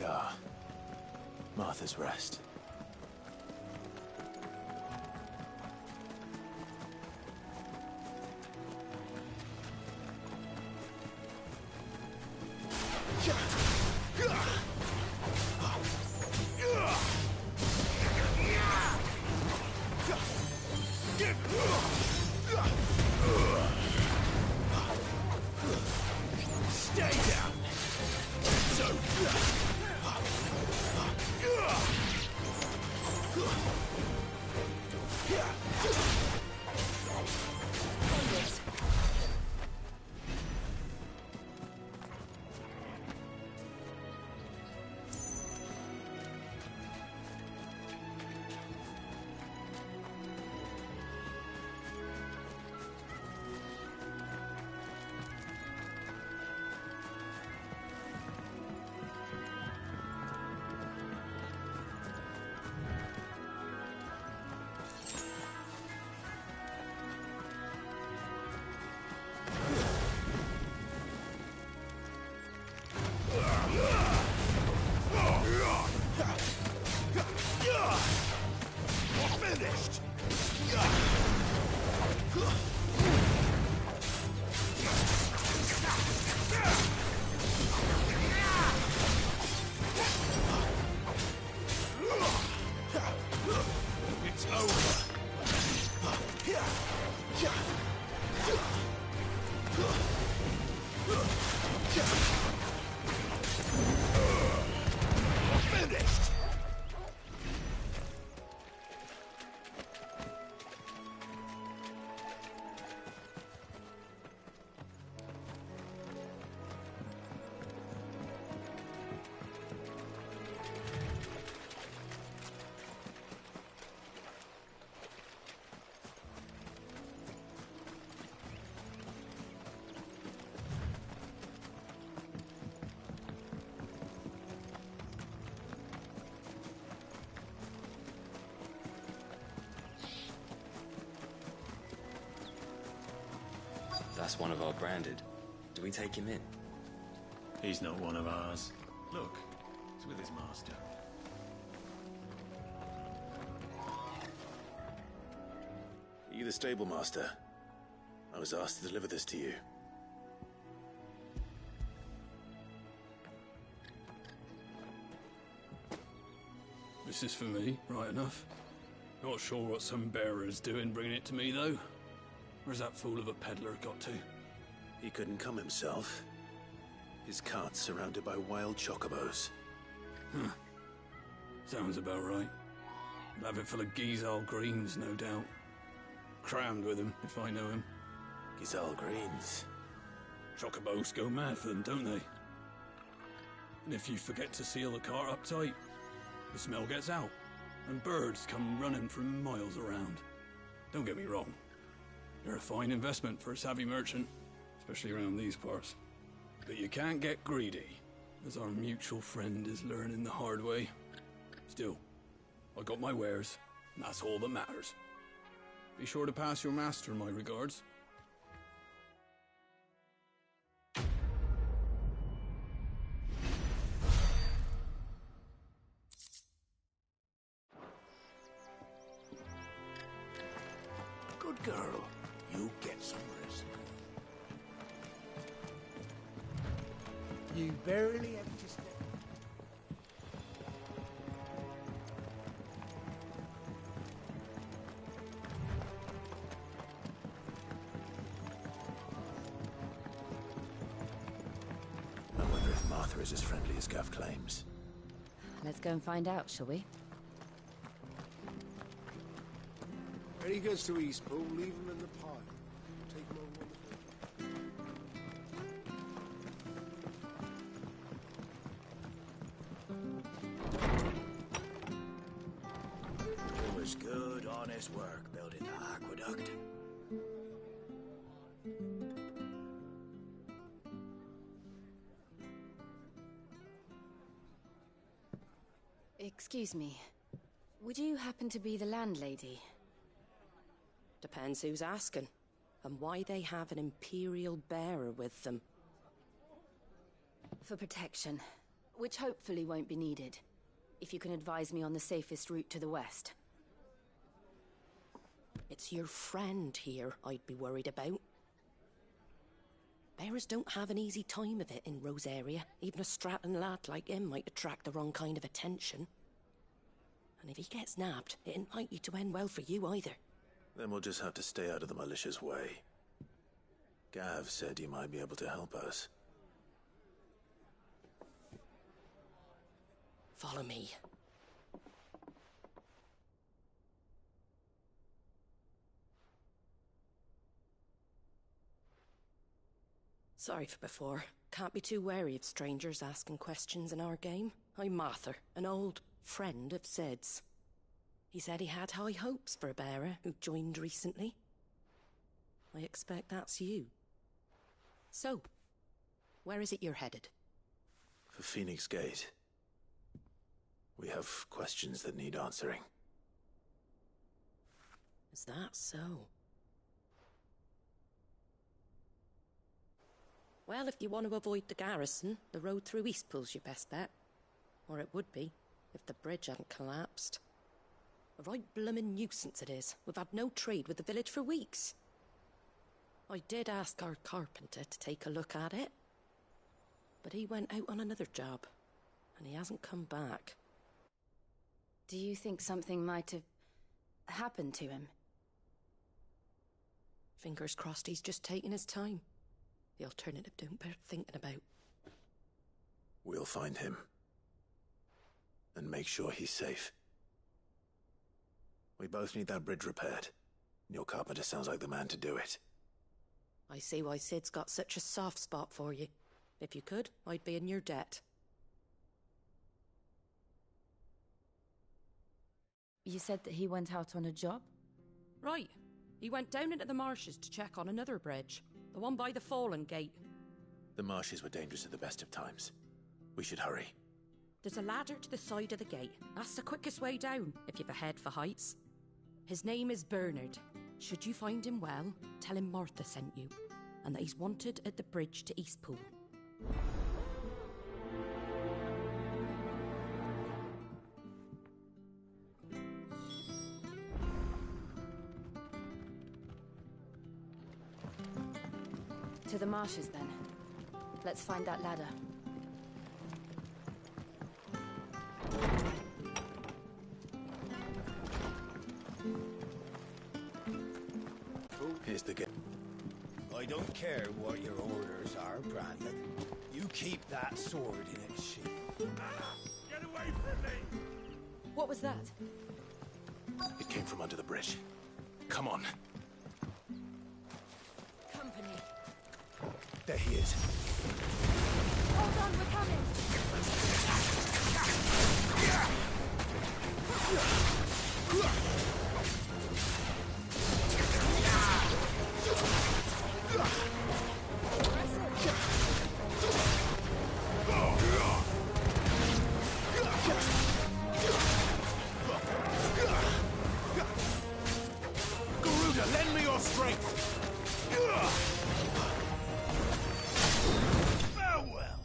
we are. Martha's Rest. Stay down! So... Finished! It's over. Finished! That's one of our branded. Do we take him in? He's not one of ours. Look, he's with his master. Are you the stable master? I was asked to deliver this to you. This is for me, right enough. Not sure what some bearer's doing bringing it to me, though. Where's that fool of a peddler got to? He couldn't come himself. His cart's surrounded by wild chocobos. Huh. Sounds about right. He'll have it full of Gizal greens, no doubt. Crammed with them, if I know him. Gizal greens? Chocobos go mad for them, don't they? And if you forget to seal the cart up tight, the smell gets out, and birds come running from miles around. Don't get me wrong. They're a fine investment for a savvy merchant, especially around these parts. But you can't get greedy, as our mutual friend is learning the hard way. Still, I got my wares, and that's all that matters. Be sure to pass your master my regards. Good girl. You get some rest. You barely have to step. I wonder if Martha is as friendly as Gav claims. Let's go and find out, shall we? When he gets to Eastpool, leave him in the pile. Take him over It was good, honest work building the aqueduct. Excuse me. Would you happen to be the landlady? Depends who's asking, and why they have an Imperial bearer with them. For protection. Which hopefully won't be needed. If you can advise me on the safest route to the west. It's your friend here I'd be worried about. Bearers don't have an easy time of it in Rose area. Even a Stratton lad like him might attract the wrong kind of attention. And if he gets nabbed, it ain't likely to end well for you either. Then we'll just have to stay out of the malicious way. Gav said he might be able to help us. Follow me. Sorry for before. Can't be too wary of strangers asking questions in our game. I'm Martha, an old friend of Sid's. He said he had high hopes for a bearer who joined recently. I expect that's you. So, where is it you're headed? For Phoenix Gate. We have questions that need answering. Is that so? Well, if you want to avoid the garrison, the road through Eastpool's your best bet. Or it would be, if the bridge hadn't collapsed. A right bloomin' nuisance it is. We've had no trade with the village for weeks. I did ask our carpenter to take a look at it. But he went out on another job, and he hasn't come back. Do you think something might have happened to him? Fingers crossed he's just taking his time. The alternative don't bear thinking about. We'll find him. And make sure he's safe. We both need that bridge repaired. Your carpenter sounds like the man to do it. I see why Sid's got such a soft spot for you. If you could, I'd be in your debt. You said that he went out on a job? Right. He went down into the marshes to check on another bridge. The one by the Fallen Gate. The marshes were dangerous at the best of times. We should hurry. There's a ladder to the side of the gate. That's the quickest way down, if you've a head for heights. His name is Bernard. Should you find him well, tell him Martha sent you, and that he's wanted at the bridge to Eastpool. To the marshes, then. Let's find that ladder. Here's the gate. I don't care what your orders are, Brandon. You keep that sword in its sheath. Get away from me! What was that? It came from under the bridge. Come on. Company. There he is. Hold on, we're coming! Garuda, lend me your strength! Farewell!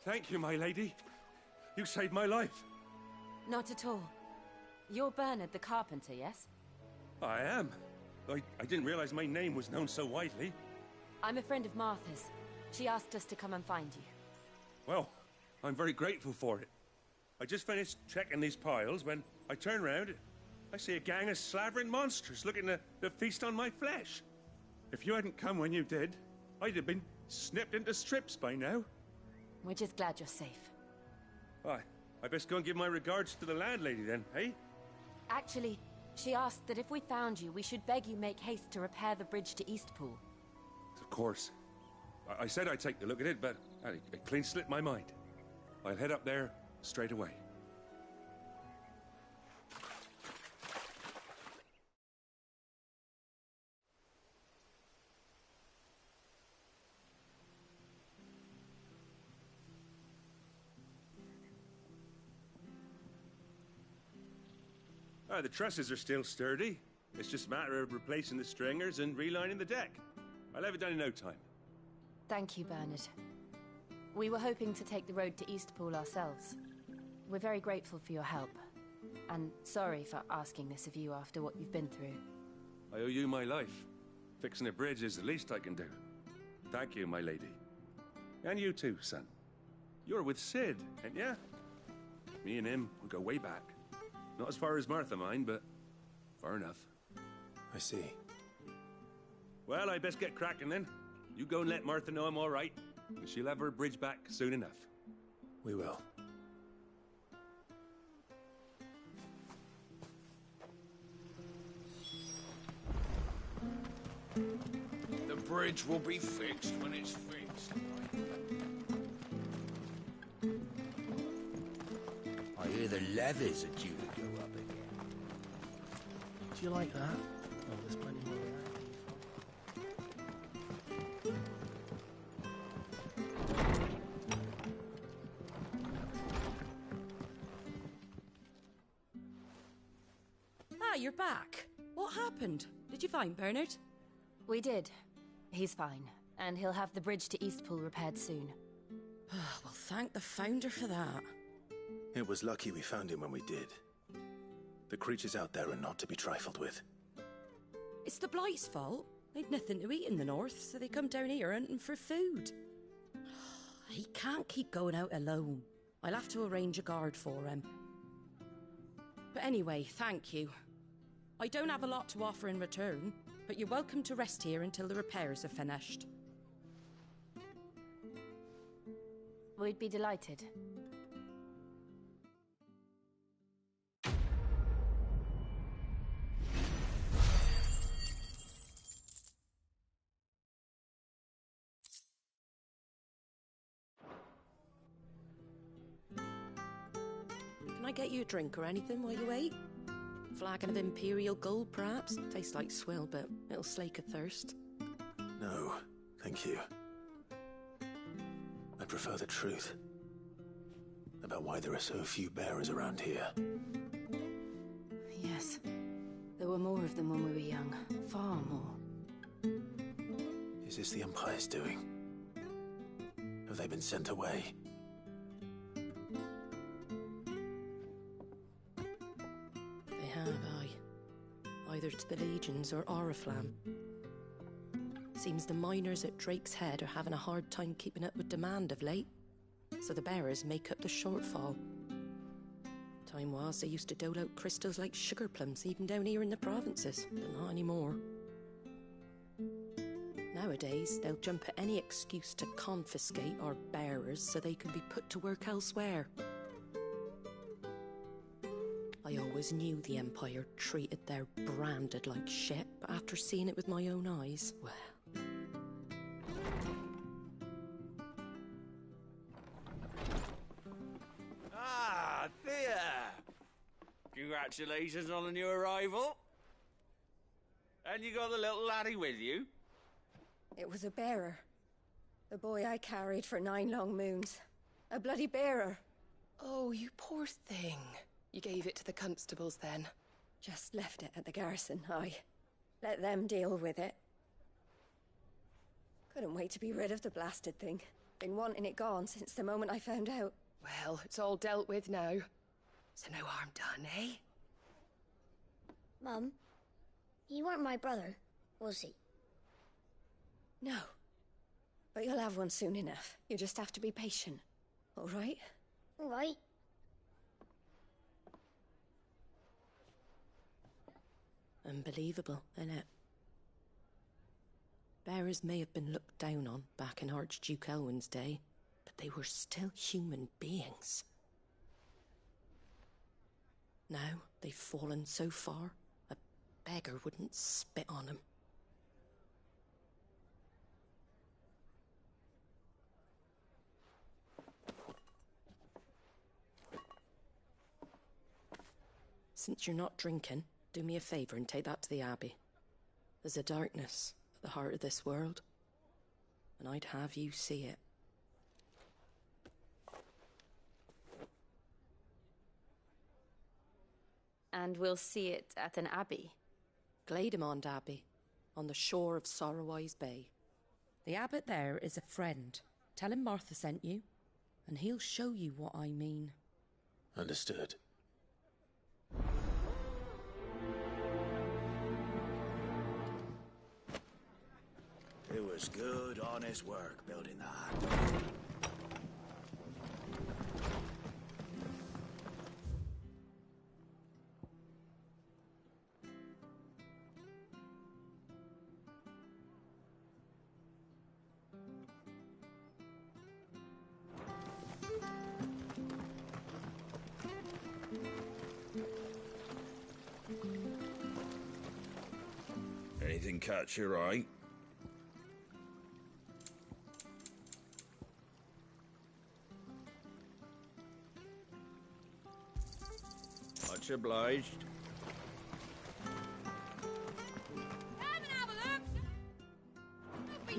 Thank you, my lady. You saved my life. Not at all. You're Bernard the carpenter, yes? I am. I didn't realize my name was known so widely. I'm a friend of Martha's. She asked us to come and find you. Well, I'm very grateful for it. I just finished checking these piles when I turn round. I see a gang of slavering monsters looking to feast on my flesh. If you hadn't come when you did, I'd have been snipped into strips by now. We're just glad you're safe. I best go and give my regards to the landlady then, eh? Actually, she asked that if we found you, we should beg you make haste to repair the bridge to Eastpool. Of course. I said I'd take a look at it, but it clean slipped my mind. I'll head up there straight away. The trusses are still sturdy. It's just a matter of replacing the stringers and relining the deck. I'll have it done in no time. Thank you, Bernard. We were hoping to take the road to Eastpool ourselves. We're very grateful for your help. And sorry for asking this of you after what you've been through. I owe you my life. Fixing a bridge is the least I can do. Thank you, my lady. And you too, son. You're with Sid, ain't ya? Me and him, we go way back. Not as far as Martha, mind, but far enough. I see. Well, I best get cracking then. You go and let Martha know I'm all right, and she'll have her bridge back soon enough. We will. The bridge will be fixed when it's fixed. I hear the levies are due to go up again. Do you like that? Oh, there's plenty more where Ah, you're back. What happened? Did you find Bernard? We did. He's fine, and he'll have the bridge to Eastpool repaired soon. Well, thank the Founder for that. It was lucky we found him when we did. The creatures out there are not to be trifled with. It's the Blight's fault. They'd nothing to eat in the north, so they come down here hunting for food. He can't keep going out alone. I'll have to arrange a guard for him. But anyway, thank you. I don't have a lot to offer in return, but you're welcome to rest here until the repairs are finished. We'd be delighted. Can I get you a drink or anything while you wait? Flagon of Imperial Gold, perhaps? Tastes like swill, but it'll slake a thirst. No, thank you. I prefer the truth. About why there are so few bearers around here. Yes. There were more of them when we were young. Far more. Is this the Empire's doing? Have they been sent away? They have, aye. Either to the Legions or Oriflamme. Seems the miners at Drake's Head are having a hard time keeping up with demand of late, so the bearers make up the shortfall. Time was they used to dole out crystals like sugar plums even down here in the provinces, but not anymore. Nowadays, they'll jump at any excuse to confiscate our bearers so they can be put to work elsewhere. I always knew the Empire treated their branded like shit, but after seeing it with my own eyes, well... Ah, Thea! Congratulations on the new arrival. And you got the little laddie with you? It was a bearer. The boy I carried for 9 long moons. A bloody bearer. Oh, you poor thing. You gave it to the constables then? Just left it at the garrison, aye. Let them deal with it. Couldn't wait to be rid of the blasted thing. Been wanting it gone since the moment I found out. Well, it's all dealt with now. So no harm done, eh? Mum, you weren't my brother, was he? No. But you'll have one soon enough. You just have to be patient. All right? All right. Unbelievable, innit? Bearers may have been looked down on back in Archduke Elwin's day, but they were still human beings. Now they've fallen so far, a beggar wouldn't spit on them. Since you're not drinking, do me a favour and take that to the Abbey. There's a darkness at the heart of this world, and I'd have you see it. And we'll see it at an abbey. Glademond Abbey, on the shore of Sorrowise Bay. The abbot there is a friend. Tell him Martha sent you, and he'll show you what I mean. Understood. It was good, honest work building that. Anything catch your eye? Much obliged.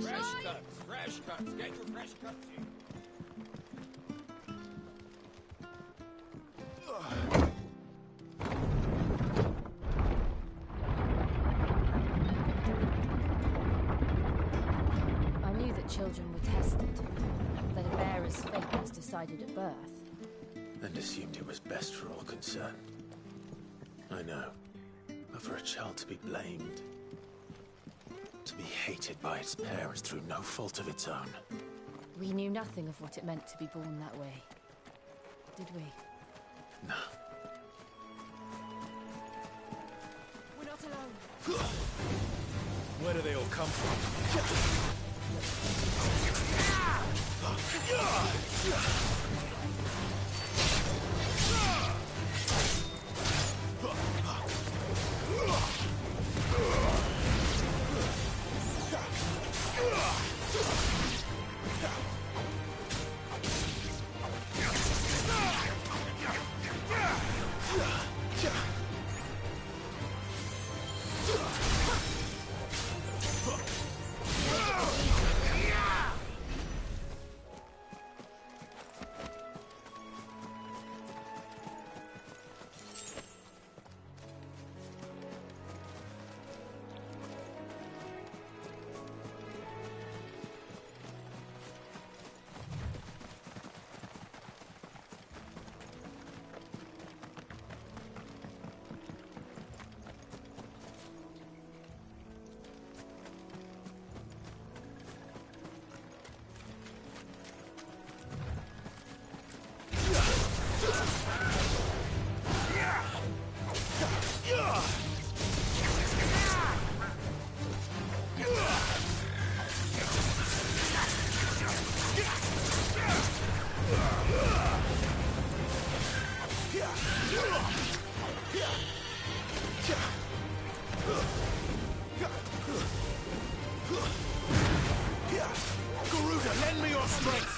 Fresh cuts, fresh cuts. Get your fresh cuts in. I knew that children were tested, that a bearer's fate was decided at birth. And assumed it was best for all concerned. I know. But for a child to be blamed, to be hated by its parents through no fault of its own. We knew nothing of what it meant to be born that way, did we? No. We're not alone. Where do they all come from? Garuda, lend me your strength!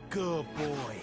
Good boy.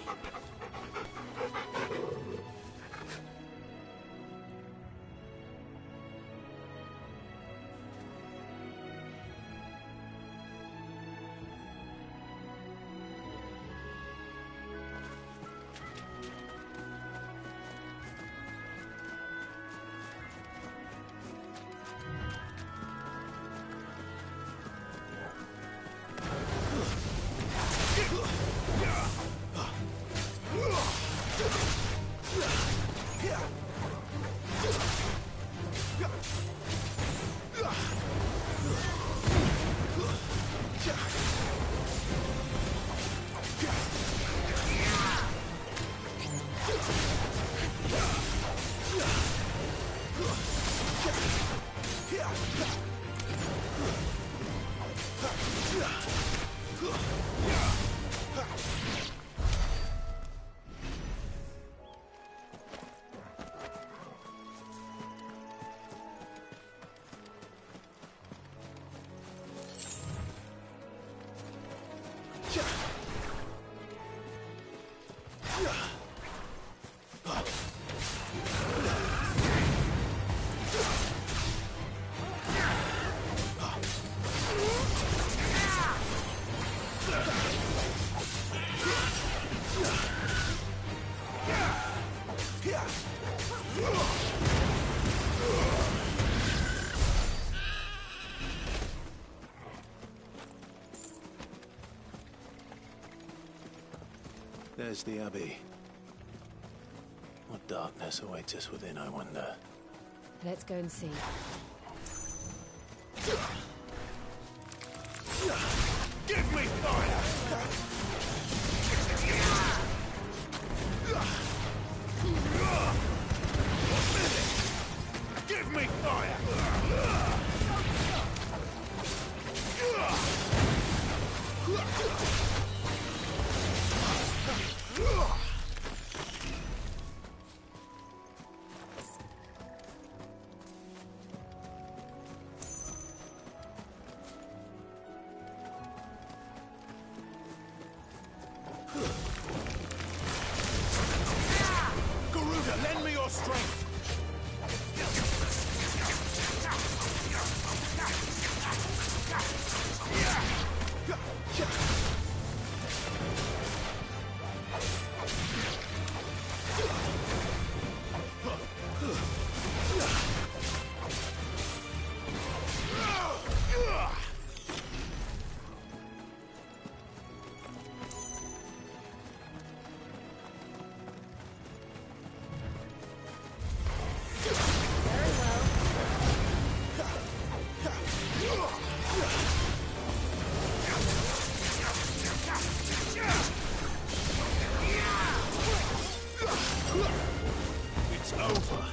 There's the Abbey. What darkness awaits us within, I wonder? Let's go and see. Give me fire! Give me fire! Garuda, lend me your strength! It's over.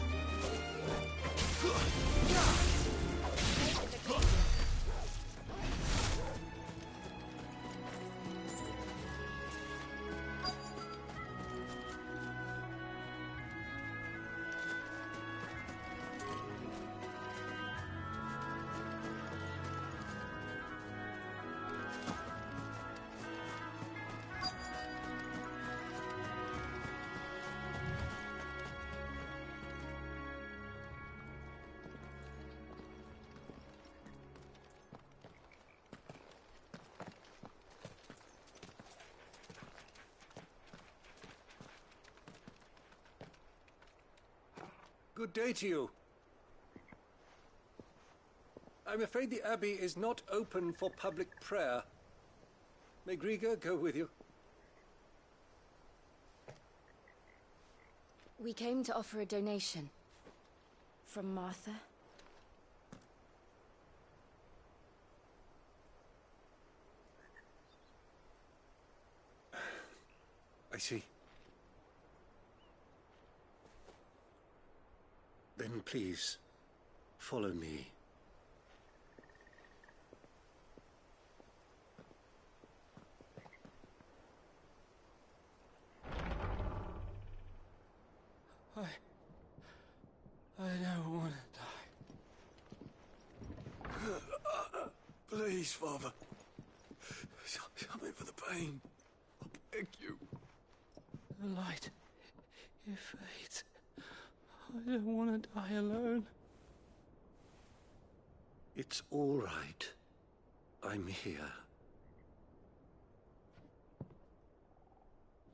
Good day to you. I'm afraid the Abbey is not open for public prayer. May Griga go with you? We came to offer a donation. From Martha. I see. Then please, follow me. I don't want to die. Please, Father. Help me for the pain. I beg you. The light, it fades. I don't want to die alone. It's all right. I'm here.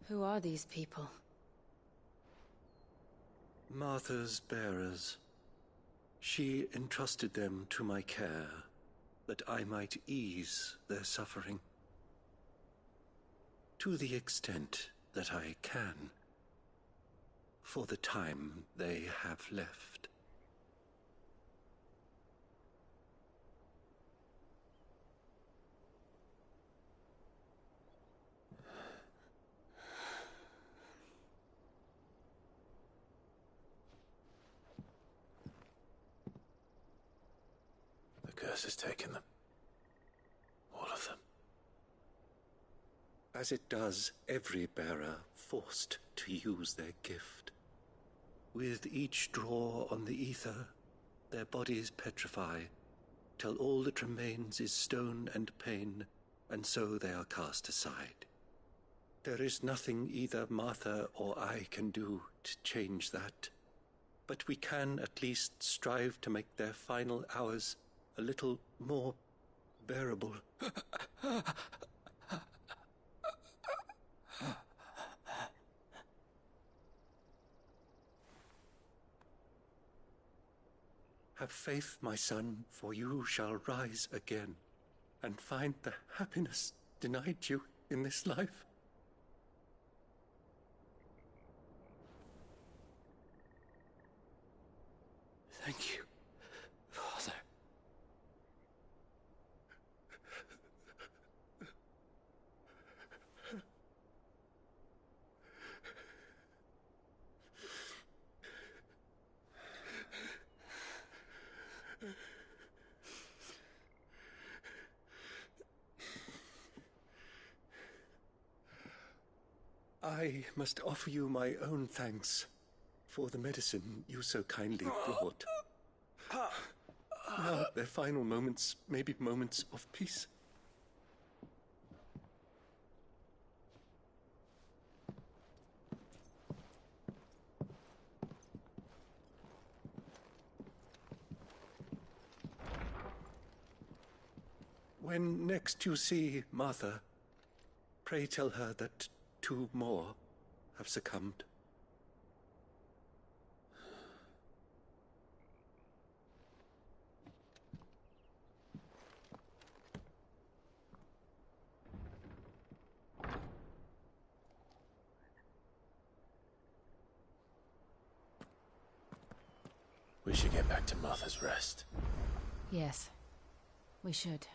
Who are these people? Martha's bearers. She entrusted them to my care, that I might ease their suffering. To the extent that I can. For the time they have left. The curse has taken them. All of them. As it does every bearer forced to use their gift. With each draw on the ether, their bodies petrify, till all that remains is stone and pain, and so they are cast aside. There is nothing either Martha or I can do to change that. But we can at least strive to make their final hours a little more bearable. Have faith, my son, for you shall rise again and find the happiness denied you in this life. Thank you, Father. I must offer you my own thanks for the medicine you so kindly brought. Now their final moments may be moments of peace. When next you see Martha, pray tell her that 2 more have succumbed. We should get back to Martha's Rest. Yes, we should.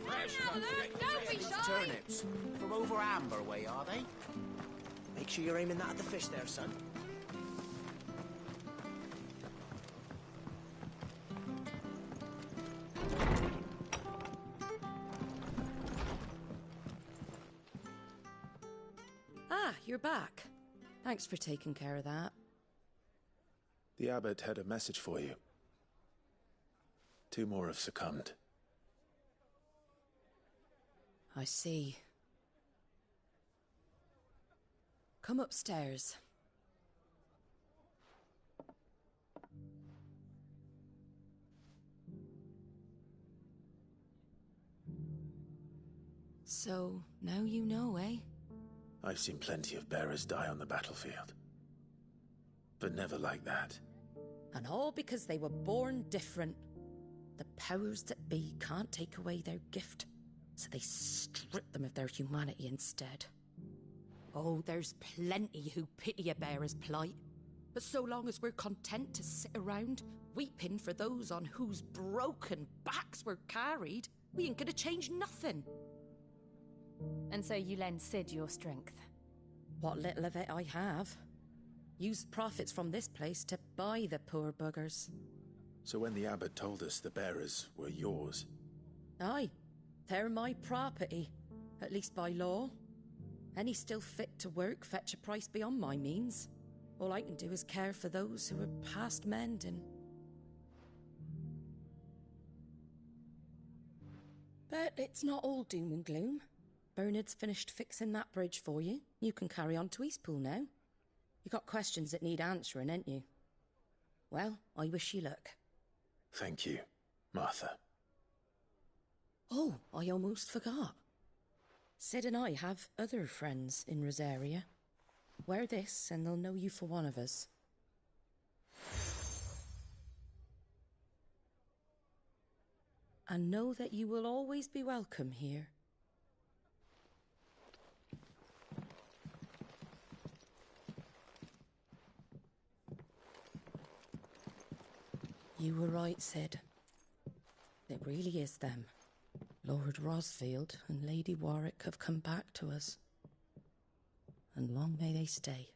Fresh cuts. Don't be shy. Turnips. From over Amber way, are they? Make sure you're aiming that at the fish there, son. Ah, you're back. Thanks for taking care of that. The abbot had a message for you. 2 more have succumbed. I see. Come upstairs. So, now you know, eh? I've seen plenty of bearers die on the battlefield. But never like that. And all because they were born different. The powers that be can't take away their gift, so they strip them of their humanity instead. Oh, there's plenty who pity a bearer's plight. But so long as we're content to sit around, weeping for those on whose broken backs we're carried, we ain't gonna change nothing. And so you lend Sid your strength? What little of it I have. Use the profits from this place to buy the poor buggers. So when the abbot told us the bearers were yours... Aye, they're my property, at least by law. Any still fit to work fetch a price beyond my means. All I can do is care for those who are past mending. But it's not all doom and gloom. Bernard's finished fixing that bridge for you. You can carry on to Eastpool now. You got questions that need answering, ain't you? Well, I wish you luck. Thank you, Martha. Oh, I almost forgot. Sid and I have other friends in Rosaria. Wear this and they'll know you for one of us. And know that you will always be welcome here. You were right, Sid. It really is them. Lord Rosfield and Lady Warwick have come back to us. And long may they stay.